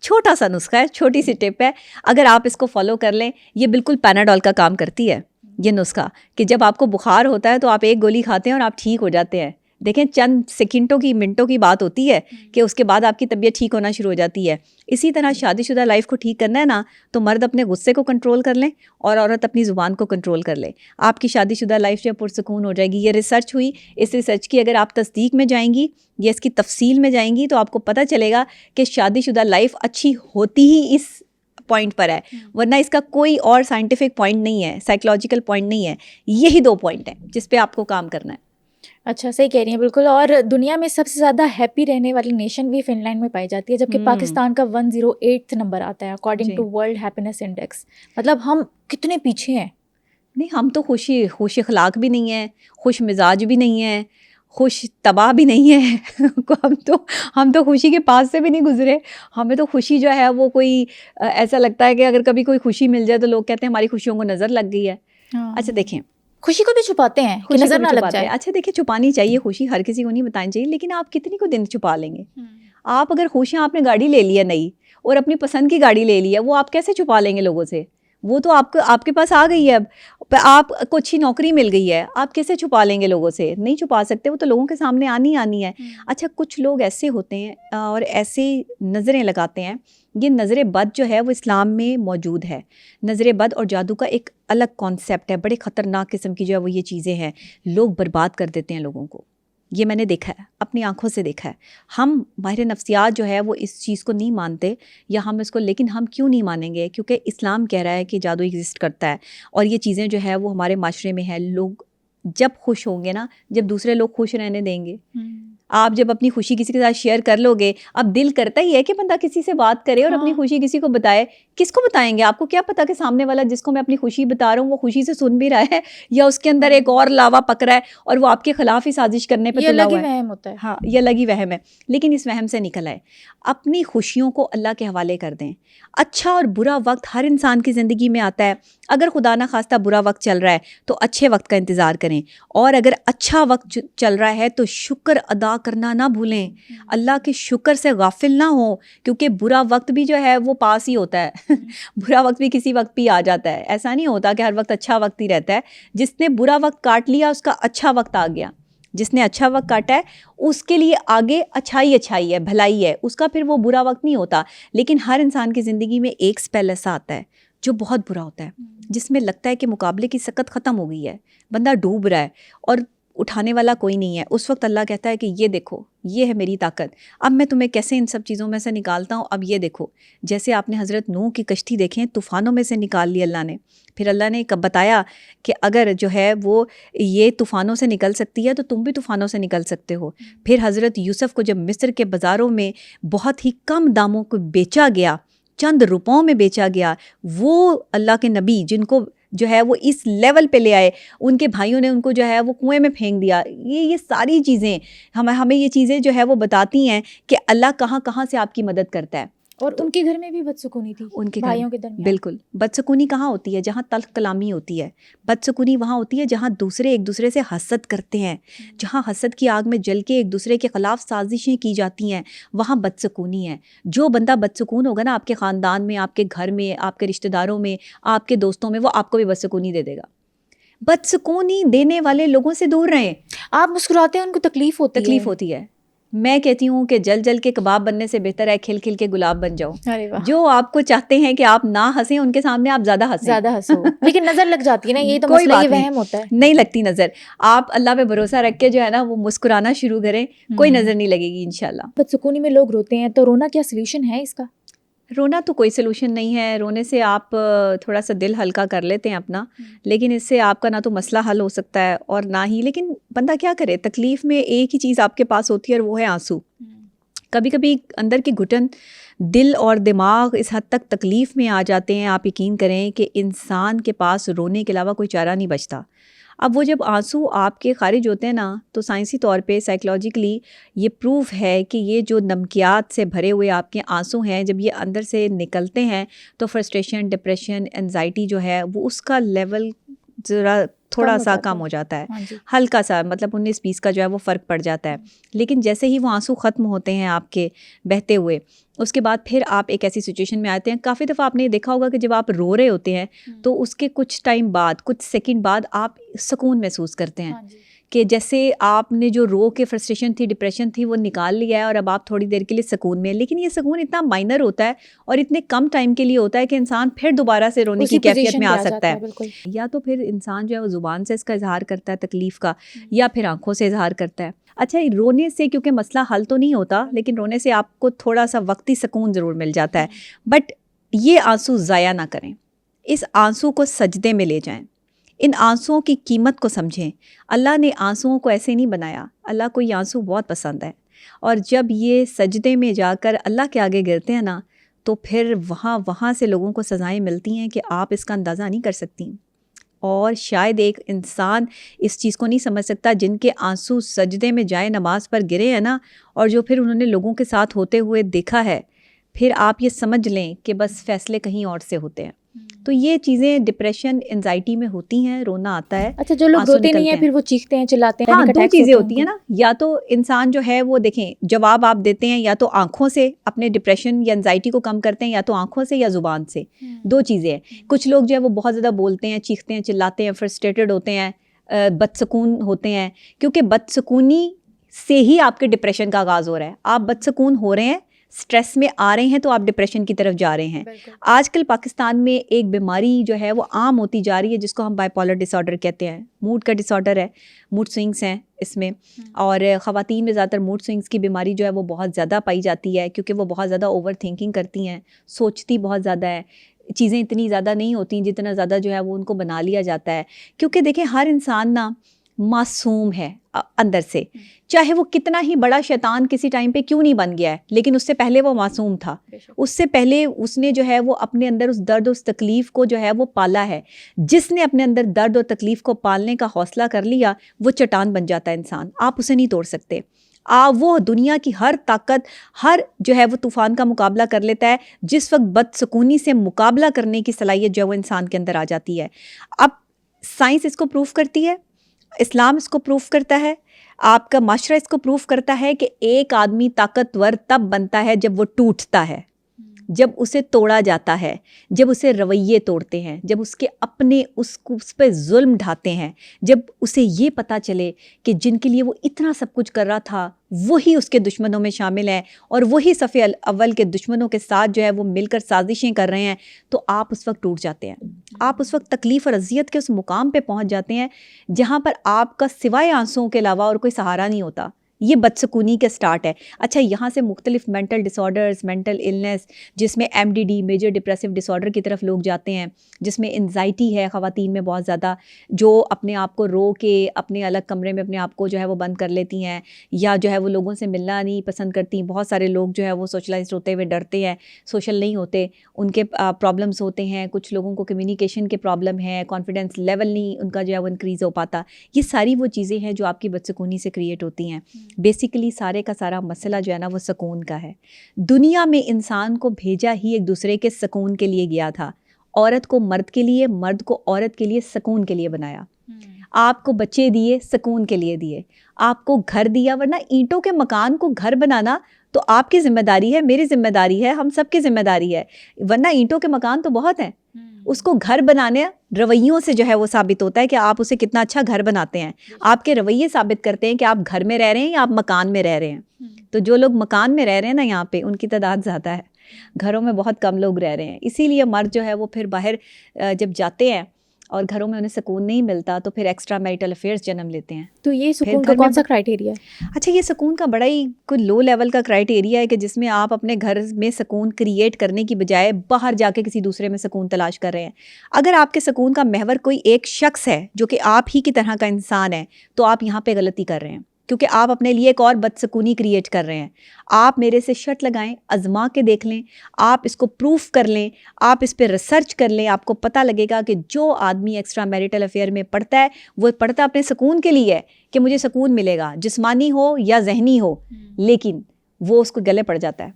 چھوٹا سا نسخہ ہے, چھوٹی سی ٹپ ہے, اگر آپ اس کو فالو کر لیں, یہ بالکل پیناڈول کا کام کرتی ہے یہ نسخہ, کہ جب آپ کو بخار ہوتا ہے تو آپ ایک گولی کھاتے ہیں اور آپ ٹھیک ہو جاتے ہیں. دیکھیں چند سیکنڈوں کی منٹوں کی بات ہوتی ہے کہ اس کے بعد آپ کی طبیعت ٹھیک ہونا شروع ہو جاتی ہے. اسی طرح شادی شدہ لائف کو ٹھیک کرنا ہے نا, تو مرد اپنے غصے کو کنٹرول کر لیں اور عورت اپنی زبان کو کنٹرول کر لے. آپ کی شادی شدہ لائف جو پرسکون ہو جائے گی. یہ ریسرچ ہوئی, اس ریسرچ کی اگر آپ تصدیق میں جائیں گی یا اس کی تفصیل میں جائیں گی تو آپ کو پتہ چلے گا کہ شادی شدہ لائف اچھی ہوتی ہی اس پوائنٹ پر ہے, ورنہ اس کا کوئی اور سائنٹیفک پوائنٹ نہیں ہے, سائیکلوجیکل پوائنٹ نہیں ہے. یہی 2 پوائنٹ ہیں جس پہ آپ کو کام کرنا ہے.
اچھا, صحیح کہہ رہی ہیں بالکل. اور دنیا میں سب سے زیادہ ہیپی رہنے والی نیشن بھی فن لینڈ میں پائی جاتی ہے, جبکہ پاکستان کا 108 نمبر آتا ہے according to world happiness index. مطلب ہم کتنے پیچھے ہیں.
نہیں, ہم تو خوش اخلاق بھی نہیں ہیں, خوش مزاج بھی نہیں ہیں, خوش طبع بھی نہیں ہے. ہم تو خوشی کے پاس سے بھی نہیں گزرے. ہمیں تو خوشی جو ہے وہ کوئی ایسا لگتا ہے کہ اگر کبھی کوئی خوشی مل جائے تو لوگ کہتے ہیں ہماری خوشیوں کو نظر لگ گئی ہے. اچھا دیکھیں,
خوشی کو بھی چھپاتے ہیں کہ نظر نہ لگ جائے.
اچھا دیکھیں, چھپانی چاہیے خوشی, ہر کسی کو نہیں بتانی چاہیے, لیکن آپ کتنی کو دن چھپا لیں گے. آپ اگر خوش ہیں, آپ نے گاڑی لے لی ہے نئی اور اپنی پسند کی گاڑی لے لی ہے, وہ آپ کیسے چھپا لیں گے لوگوں سے؟ وہ تو آپ کے پاس آ گئی ہے. اب آپ کو اچھی نوکری مل گئی ہے, آپ کیسے چھپا لیں گے لوگوں سے؟ نہیں چھپا سکتے, وہ تو لوگوں کے سامنے آنی ہے. اچھا کچھ لوگ ایسے ہوتے ہیں اور ایسے نظریں لگاتے ہیں. یہ نظر بد جو ہے وہ اسلام میں موجود ہے. نظر بد اور جادو کا ایک الگ کانسیپٹ ہے, بڑے خطرناک قسم کی جو ہے وہ یہ چیزیں ہیں. لوگ برباد کر دیتے ہیں لوگوں کو, یہ میں نے دیکھا ہے, اپنی آنکھوں سے دیکھا ہے. ہم ماہر نفسیات جو ہے وہ اس چیز کو نہیں مانتے, یا ہم اس کو, لیکن ہم کیوں نہیں مانیں گے؟ کیونکہ اسلام کہہ رہا ہے کہ جادو ایگزسٹ کرتا ہے, اور یہ چیزیں جو ہے وہ ہمارے معاشرے میں ہیں. لوگ جب خوش ہوں گے نا, جب دوسرے لوگ خوش رہنے دیں گے. آپ جب اپنی خوشی کسی کے ساتھ شیئر کر لو گے, اب دل کرتا ہی ہے کہ بندہ کسی سے بات کرے اور اپنی خوشی کسی کو بتائے. کس کو بتائیں گے؟ آپ کو کیا پتا کہ سامنے والا جس کو میں اپنی خوشی بتا رہا ہوں وہ خوشی سے سن بھی رہا ہے, یا اس کے اندر ایک اور لاوا پک رہا ہے اور وہ آپ کے خلاف ہی سازش کرنے پہ تلا ہوا ہے.
وہم ہوتا ہے.
ہاں, یہ لگی وہم ہے. لیکن اس وہم سے نکل آئے, اپنی خوشیوں کو اللہ کے حوالے کر دیں. اچھا اور برا وقت ہر انسان کی زندگی میں آتا ہے. اگر خدا نہ خواستہ برا وقت چل رہا ہے تو اچھے وقت کا انتظار کریں, اور اگر اچھا وقت چل رہا ہے تو شکر ادا کرنا نہ بھولیں. اللہ کے شکر سے غافل نہ ہوں, کیونکہ برا وقت بھی جو ہے وہ پاس ہی ہوتا ہے. برا وقت بھی کسی وقت بھی آ جاتا ہے. ایسا نہیں ہوتا کہ ہر وقت اچھا وقت ہی رہتا ہے. جس نے برا وقت کاٹ لیا اس کا اچھا وقت آ گیا. جس نے اچھا وقت کاٹا ہے اس کے لیے آگے اچھائی ہے, بھلائی ہے, اس کا پھر وہ برا وقت نہیں ہوتا. لیکن ہر انسان کی زندگی میں ایک سپیل ایسا آتا ہے جو بہت برا ہوتا ہے, جس میں لگتا ہے کہ مقابلے کی سکت ختم ہو گئی ہے, بندہ ڈوب رہا ہے اور اٹھانے والا کوئی نہیں ہے. اس وقت اللہ کہتا ہے کہ یہ دیکھو, یہ ہے میری طاقت, اب میں تمہیں کیسے ان سب چیزوں میں سے نکالتا ہوں. اب یہ دیکھو, جیسے آپ نے حضرت نوح کی کشتی دیکھیں, طوفانوں میں سے نکال لی اللہ نے. پھر اللہ نے بتایا کہ اگر جو ہے وہ یہ طوفانوں سے نکل سکتی ہے تو تم بھی طوفانوں سے نکل سکتے ہو. پھر حضرت یوسف کو جب مصر کے بازاروں میں بہت ہی کم داموں کو بیچا گیا, چند روپوں میں بیچا گیا, وہ اللہ کے نبی جن کو جو ہے وہ اس لیول پہ لے آئے, ان کے بھائیوں نے ان کو جو ہے وہ کنویں میں پھینک دیا. یہ ساری چیزیں ہمیں یہ چیزیں جو ہے وہ بتاتی ہیں کہ اللہ کہاں کہاں سے آپ کی مدد کرتا ہے.
اور ان کے گھر میں بھی بدسکونی تھی,
ان کے
بھائیوں کے درمیان.
بالکل, بدسکونی کہاں ہوتی ہے؟ جہاں تلخ کلامی ہوتی ہے. بدسکونی وہاں ہوتی ہے جہاں دوسرے ایک دوسرے سے حسد کرتے ہیں, جہاں حسد کی آگ میں جل کے ایک دوسرے کے خلاف سازشیں کی جاتی ہیں, وہاں بدسکونی ہے. جو بندہ بدسکون ہوگا نا آپ کے خاندان میں, آپ کے گھر میں, آپ کے رشتہ داروں میں, آپ کے دوستوں میں, وہ آپ کو بھی بدسکونی دے دے گا. بدسکونی دینے والے لوگوں سے دور رہیں.
آپ مسکراتے ہیں, ان کو تکلیف
ہوتی ہے. میں کہتی ہوں کہ جل جل کے کباب بننے سے بہتر ہے کھل کھل کے گلاب بن جاؤ. جو آپ کو چاہتے ہیں کہ آپ نہ ہنسیں, ان کے سامنے آپ زیادہ
ہنسو, لیکن نظر لگ جاتی ہے نا, یہ تو مسئلہ, یہ وہم ہوتا ہے.
نہیں لگتی نظر. آپ اللہ پہ بھروسہ رکھ کے جو ہے نا وہ مسکرانا شروع کریں, کوئی نظر نہیں لگے گی انشاءاللہ.
بدسکونی میں لوگ روتے ہیں, تو رونا کیا سولوشن ہے اس کا؟
رونا تو کوئی سلوشن نہیں ہے. رونے سے آپ تھوڑا سا دل ہلکا کر لیتے ہیں اپنا, لیکن اس سے آپ کا نہ تو مسئلہ حل ہو سکتا ہے اور نہ ہی, لیکن بندہ کیا کرے, تکلیف میں ایک ہی چیز آپ کے پاس ہوتی ہے اور وہ ہے آنسو. کبھی کبھی اندر کی گھٹن, دل اور دماغ اس حد تک تکلیف میں آ جاتے ہیں, آپ یقین کریں کہ انسان کے پاس رونے کے علاوہ کوئی چارہ نہیں بچتا. اب وہ جب آنسو آپ کے خارج ہوتے ہیں نا, تو سائنسی طور پہ سائیکلوجیکلی یہ پروف ہے کہ یہ جو نمکیات سے بھرے ہوئے آپ کے آنسو ہیں, جب یہ اندر سے نکلتے ہیں تو فرسٹریشن, ڈپریشن, انزائٹی جو ہے وہ اس کا لیول ذرا تھوڑا سا
جاتا
کم
ہے.
ہو جاتا ہے,
ہاں جی.
ہلکا سا, مطلب 19-20 کا جو ہے وہ فرق پڑ جاتا ہے. لیکن جیسے ہی وہ آنسو ختم ہوتے ہیں آپ کے بہتے ہوئے, اس کے بعد پھر آپ ایک ایسی سچویشن میں آتے ہیں. کافی دفعہ آپ نے دیکھا ہوگا کہ جب آپ رو رہے ہوتے ہیں تو اس کے کچھ ٹائم بعد, کچھ سیکنڈ بعد آپ سکون محسوس کرتے ہیں
ہاں جی.
کہ جیسے آپ نے جو رو کے فرسٹریشن تھی, ڈپریشن تھی, وہ نکال لیا ہے اور اب آپ تھوڑی دیر کے لیے سکون میں. لیکن یہ سکون اتنا مائنر ہوتا ہے اور اتنے کم ٹائم کے لیے ہوتا ہے کہ انسان پھر دوبارہ سے رونے کی کیفیت میں آ سکتا ہے.
بالکل.
یا تو پھر انسان جو ہے وہ زبان سے اس کا اظہار کرتا ہے تکلیف کا, یا پھر آنکھوں سے اظہار کرتا ہے. اچھا, رونے سے کیونکہ مسئلہ حل تو نہیں ہوتا, لیکن رونے سے آپ کو تھوڑا سا وقتی سکون ضرور مل جاتا ہے. بٹ یہ آنسو ضائع نہ کریں, اس آنسو کو سجدے میں لے جائیں, ان آنسوؤں کی قیمت کو سمجھیں. اللہ نے آنسوؤں کو ایسے نہیں بنایا, اللہ کو یہ آنسو بہت پسند ہے. اور جب یہ سجدے میں جا کر اللہ کے آگے گرتے ہیں نا, تو پھر وہاں سے لوگوں کو سزائیں ملتی ہیں کہ آپ اس کا اندازہ نہیں کر سکتی. اور شاید ایک انسان اس چیز کو نہیں سمجھ سکتا جن کے آنسو سجدے میں جائے نماز پر گرے ہیں نا, اور جو پھر انہوں نے لوگوں کے ساتھ ہوتے ہوئے دیکھا ہے, پھر آپ یہ سمجھ لیں کہ بس فیصلے کہیں اور سے ہوتے ہیں. تو یہ چیزیں ڈپریشن انزائٹی میں ہوتی ہیں, رونا آتا ہے.
اچھا, جو لوگ روتے نہیں ہیں پھر وہ چیختے ہیں, چلاتے ہیں.
ہاں, دو چیزیں ہوتی ہیں نا, یا تو انسان جو ہے وہ دیکھیں جواب آپ دیتے ہیں یا تو آنکھوں سے اپنے ڈپریشن یا انزائٹی کو کم کرتے ہیں, یا تو آنکھوں سے یا زبان سے. دو چیزیں ہیں. کچھ لوگ جو ہے وہ بہت زیادہ بولتے ہیں, چیختے ہیں, چلاتے ہیں, فرسٹریٹڈ ہوتے ہیں, بدسکون ہوتے ہیں, کیونکہ بدسکونی سے ہی آپ کے ڈپریشن کا آغاز ہو رہا ہے. آپ بدسکون ہو رہے ہیں, سٹریس میں آ رہے ہیں, تو آپ ڈپریشن کی طرف جا رہے ہیں. آج کل پاکستان میں ایک بیماری جو ہے وہ عام ہوتی جا رہی ہے, جس کو ہم بائیپولر ڈس آرڈر کہتے ہیں. موڈ کا ڈس آرڈر ہے, موڈ سوئنگس ہیں اس میں, اور خواتین میں زیادہ تر موڈ سوئنگس کی بیماری جو ہے وہ بہت زیادہ پائی جاتی ہے, کیونکہ وہ بہت زیادہ اوور تھنکنگ کرتی ہیں, سوچتی بہت زیادہ ہے. چیزیں اتنی زیادہ نہیں ہوتی جتنا زیادہ جو ہے وہ ان کو بنا لیا جاتا ہے. کیونکہ دیکھیں ہر انسان نا معصوم ہے اندر سے, چاہے وہ کتنا ہی بڑا شیطان کسی ٹائم پہ کیوں نہیں بن گیا ہے, لیکن اس سے پہلے وہ معصوم تھا. اس سے پہلے اس نے جو ہے وہ اپنے اندر اس درد اور اس تکلیف کو جو ہے وہ پالا ہے. جس نے اپنے اندر درد اور تکلیف کو پالنے کا حوصلہ کر لیا, وہ چٹان بن جاتا ہے انسان, آپ اسے نہیں توڑ سکتے. وہ دنیا کی ہر طاقت, ہر جو ہے وہ طوفان کا مقابلہ کر لیتا ہے, جس وقت بدسکونی سے مقابلہ کرنے کی صلاحیت جو ہے وہ انسان کے اندر آ جاتی ہے. اب سائنس اس کو پروف کرتی ہے, اسلام اس کو پروف کرتا ہے, آپ کا معاشرہ اس کو پروف کرتا ہے کہ ایک آدمی طاقتور تب بنتا ہے جب وہ ٹوٹتا ہے, جب اسے توڑا جاتا ہے, جب اسے رویے توڑتے ہیں, جب اس کے اپنے اس پہ ظلم ڈھاتے ہیں, جب اسے یہ پتہ چلے کہ جن کے لیے وہ اتنا سب کچھ کر رہا تھا وہی اس کے دشمنوں میں شامل ہیں, اور وہی صف اول کے دشمنوں کے ساتھ جو ہے وہ مل کر سازشیں کر رہے ہیں, تو آپ اس وقت ٹوٹ جاتے ہیں. آپ اس وقت تکلیف اور اذیت کے اس مقام پہ پہنچ جاتے ہیں جہاں پر آپ کا سوائے آنسوؤں کے علاوہ اور کوئی سہارا نہیں ہوتا. یہ بدسکونی کے سٹارٹ ہے. اچھا, یہاں سے مختلف مینٹل ڈس آرڈرز, مینٹل النس, جس میں MDD میجر ڈپریسو ڈس آرڈر کی طرف لوگ جاتے ہیں, جس میں انزائٹی ہے خواتین میں بہت زیادہ, جو اپنے آپ کو رو کے اپنے الگ کمرے میں اپنے آپ کو جو ہے وہ بند کر لیتی ہیں, یا جو ہے وہ لوگوں سے ملنا نہیں پسند کرتی. بہت سارے لوگ جو ہے وہ سوشلائزڈ ہوتے ہوئے ڈرتے ہیں, سوشل نہیں ہوتے, ان کے پرابلمس ہوتے ہیں. کچھ لوگوں کو کمیونیکیشن کے پرابلم ہے, کانفیڈنس لیول نہیں ان کا جو ہے وہ انکریز ہو پاتا. یہ ساری وہ چیزیں ہیں جو آپ کی بدسکونی سے کریٹ ہوتی ہیں. بیسیکلی سارے کا سارا مسئلہ جو ہے نا وہ سکون کا ہے. دنیا میں انسان کو بھیجا ہی ایک دوسرے کے سکون کے لیے گیا تھا. عورت کو مرد کے لیے, مرد کو عورت کے لیے سکون کے لیے بنایا. آپ کو بچے دیے, سکون کے لیے دیے. آپ کو گھر دیا, ورنہ اینٹوں کے مکان کو گھر بنانا تو آپ کی ذمہ داری ہے, میری ذمہ داری ہے, ہم سب کی ذمہ داری ہے. ورنہ اینٹوں کے مکان تو بہت ہیں, اس کو گھر بنانے رویوں سے جو ہے وہ ثابت ہوتا ہے کہ آپ اسے کتنا اچھا گھر بناتے ہیں. آپ کے رویے ثابت کرتے ہیں کہ آپ گھر میں رہ رہے ہیں یا آپ مکان میں رہ رہے ہیں. تو جو لوگ مکان میں رہ رہے ہیں نا یہاں پہ, ان کی تعداد زیادہ ہے, گھروں میں بہت کم لوگ رہ رہے ہیں. اسی لیے مرد جو ہے وہ پھر باہر جب جاتے ہیں اور گھروں میں انہیں سکون نہیں ملتا, تو پھر ایکسٹرا میریٹل افیئرس جنم لیتے ہیں.
تو یہ سکون کا کون سا کرائٹیریا ہے؟
اچھا, یہ سکون کا بڑا ہی کوئی لو لیول کا کرائٹیریا ہے کہ جس میں آپ اپنے گھر میں سکون کریٹ کرنے کی بجائے باہر جا کے کسی دوسرے میں سکون تلاش کر رہے ہیں. اگر آپ کے سکون کا محور کوئی ایک شخص ہے جو کہ آپ ہی کی طرح کا انسان ہے, تو آپ یہاں پہ غلطی کر رہے ہیں, کیونکہ آپ اپنے لیے ایک اور بدسکونی کریٹ کر رہے ہیں. آپ میرے سے شرط لگائیں, آزما کے دیکھ لیں, آپ اس کو پروف کر لیں, آپ اس پہ ریسرچ کر لیں, آپ کو پتہ لگے گا کہ جو آدمی ایکسٹرا میریٹل افیئر میں پڑھتا ہے وہ پڑھتا اپنے سکون کے لیے ہے کہ مجھے سکون ملے گا, جسمانی ہو یا ذہنی ہو, لیکن وہ اس کو گلے پڑ جاتا ہے.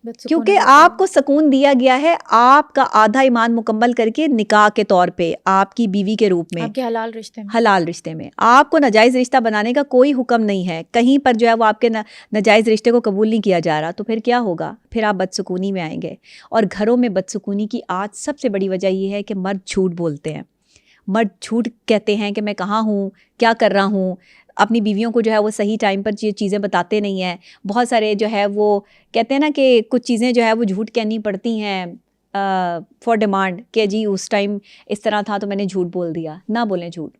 کیونکہ آپ کو سکون دیا گیا ہے آپ کا آدھا ایمان مکمل کر کے نکاح کے طور پہ آپ کی بیوی کے روپ میں،
آپ کے
حلال رشتے میں. آپ کو ناجائز رشتہ بنانے کا کوئی حکم نہیں ہے کہیں پر جو ہے وہ آپ کے ناجائز رشتے کو قبول نہیں کیا جا رہا. تو پھر کیا ہوگا؟ پھر آپ بدسکونی میں آئیں گے. اور گھروں میں بدسکونی کی آج سب سے بڑی وجہ یہ ہے کہ مرد جھوٹ بولتے ہیں. مرد جھوٹ کہتے ہیں کہ میں کہاں ہوں، کیا کر رہا ہوں. اپنی بیویوں کو جو ہے وہ صحیح ٹائم پر یہ چیزیں بتاتے نہیں ہیں. بہت سارے جو ہے وہ کہتے ہیں نا کہ کچھ چیزیں جو ہے وہ جھوٹ کہنی پڑتی ہیں فار ڈیمانڈ کہ جی اس ٹائم اس طرح تھا تو میں نے جھوٹ بول دیا. نہ بولیں جھوٹ.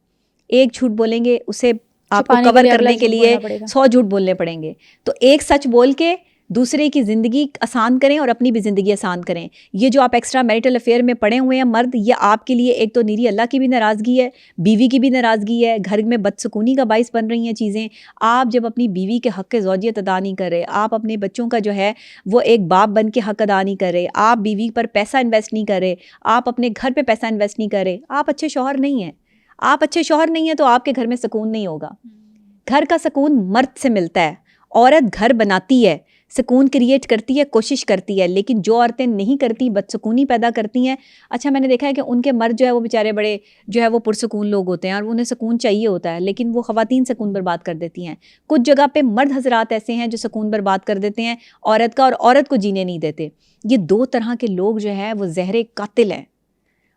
ایک جھوٹ بولیں گے اسے آپ کو کور کرنے کے لیے 100 جھوٹ بولنے پڑیں گے. تو ایک سچ بول کے دوسرے کی زندگی آسان کریں اور اپنی بھی زندگی آسان کریں. یہ جو آپ ایکسٹرا میریٹل افیئر میں پڑے ہوئے ہیں مرد، یہ آپ کے لیے ایک تو نیری اللہ کی بھی ناراضگی ہے، بیوی کی بھی ناراضگی ہے، گھر میں بدسکونی کا باعث بن رہی ہیں چیزیں. آپ جب اپنی بیوی کے حق زوجیت ادا نہیں کر رہے، آپ اپنے بچوں کا جو ہے وہ ایک باپ بن کے حق ادا نہیں کر رہے، آپ بیوی پر پیسہ انویسٹ نہیں کر رہے، آپ اپنے گھر پہ پیسہ انویسٹ نہیں کر رہے، آپ اچھے شوہر نہیں ہیں. آپ اچھے شوہر نہیں ہیں تو آپ کے گھر میں سکون نہیں ہوگا. گھر کا سکون مرد سے ملتا ہے. عورت گھر بناتی ہے، سکون کریٹ کرتی ہے، کوشش کرتی ہے، لیکن جو عورتیں نہیں کرتی بدسکونی پیدا کرتی ہیں. اچھا میں نے دیکھا ہے کہ ان کے مرد جو ہے وہ بیچارے بڑے جو ہے وہ پرسکون لوگ ہوتے ہیں اور انہیں سکون چاہیے ہوتا ہے، لیکن وہ خواتین سکون برباد کر دیتی ہیں. کچھ جگہ پہ مرد حضرات ایسے ہیں جو سکون برباد کر دیتے ہیں عورت کا اور عورت کو جینے نہیں دیتے. یہ دو طرح کے لوگ جو ہے وہ زہر قاتل ہیں.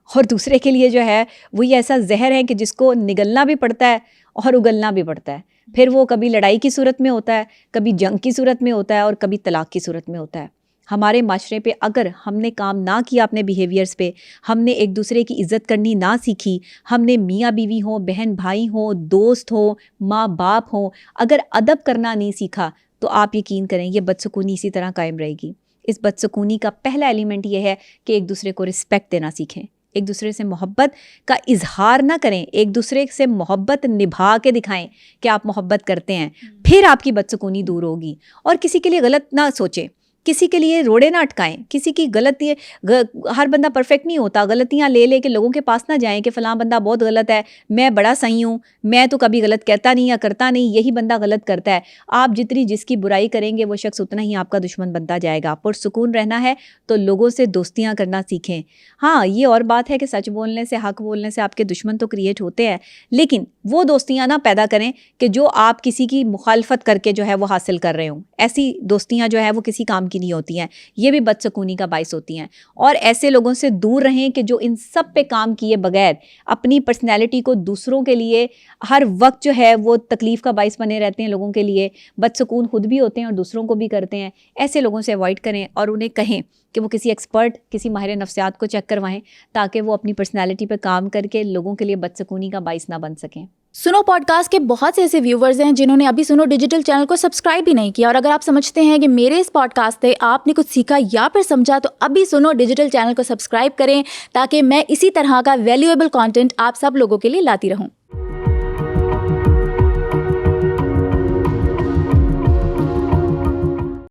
اور دوسرے کے لیے جو ہے وہ یہ ایسا زہر ہے کہ جس کو نگلنا بھی پڑتا ہے اور اگلنا بھی پڑتا ہے. پھر وہ کبھی لڑائی کی صورت میں ہوتا ہے، کبھی جنگ کی صورت میں ہوتا ہے اور کبھی طلاق کی صورت میں ہوتا ہے. ہمارے معاشرے پہ اگر ہم نے کام نہ کیا اپنے بیہیویئرس پہ، ہم نے ایک دوسرے کی عزت کرنی نہ سیکھی، ہم نے میاں بیوی ہوں، بہن بھائی ہوں، دوست ہوں، ماں باپ ہوں، اگر ادب کرنا نہیں سیکھا تو آپ یقین کریں یہ بدسکونی اسی طرح قائم رہے گی. اس بدسکونی کا پہلا ایلیمنٹ یہ ہے کہ ایک دوسرے کو رسپیکٹ دینا سیکھیں، ایک دوسرے سے محبت کا اظہار نہ کریں، ایک دوسرے سے محبت نبھا کے دکھائیں کہ آپ محبت کرتے ہیں. پھر آپ کی بدسکونی دور ہوگی. اور کسی کے لیے غلط نہ سوچیں، کسی کے لیے روڑے نہ اٹکائیں. کسی کی غلطی، ہر بندہ پرفیکٹ نہیں ہوتا. غلطیاں لے لے کے لوگوں کے پاس نہ جائیں کہ فلاں بندہ بہت غلط ہے، میں بڑا صحیح ہوں، میں تو کبھی غلط کہتا نہیں یا کرتا نہیں، یہی بندہ غلط کرتا ہے. آپ جتنی جس کی برائی کریں گے وہ شخص اتنا ہی آپ کا دشمن بنتا جائے گا. پرسکون رہنا ہے تو لوگوں سے دوستیاں کرنا سیکھیں. ہاں یہ اور بات ہے کہ سچ بولنے سے، حق بولنے سے آپ کے دشمن تو کریٹ ہوتے ہیں، لیکن وہ دوستیاں نہ پیدا کریں کہ جو آپ کسی کی مخالفت کر کے جو ہے وہ حاصل کر رہے ہوں. ایسی دوستیاں جو ہے وہ کسی کام کی نہیں ہوتی ہیں، یہ بھی بدسکونی کا باعث ہوتی ہیں. اور ایسے لوگوں سے دور رہیں کہ جو ان سب پہ کام کیے بغیر اپنی پرسنالٹی کو دوسروں کے لیے ہر وقت جو ہے وہ تکلیف کا باعث بنے رہتے ہیں لوگوں کے لیے، بدسکون خود بھی ہوتے ہیں اور دوسروں کو بھی کرتے ہیں. ایسے لوگوں سے اوائڈ کریں اور انہیں کہیں کہ وہ کسی ایکسپرٹ، کسی ماہر نفسیات کو چیک کروائیں تاکہ وہ اپنی پرسنالٹی پہ کام کر کے لوگوں کے لیے بدسکونی کا باعث نہ بن سکیں.
سنو پوڈ کاسٹ کے بہت سے ایسے ویورز ہیں جنہوں نے ابھی سنو ڈیجیٹل چینل کو سبسکرائب بھی نہیں کیا، اور اگر آپ سمجھتے ہیں کہ میرے اس پوڈ کاسٹ سے آپ نے کچھ سیکھا یا پھر سمجھا تو ابھی سنو ڈیجیٹل چینل کو سبسکرائب کریں تاکہ میں اسی طرح کا ویلیویبل کانٹینٹ آپ سب لوگوں کے لیے لاتی رہوں.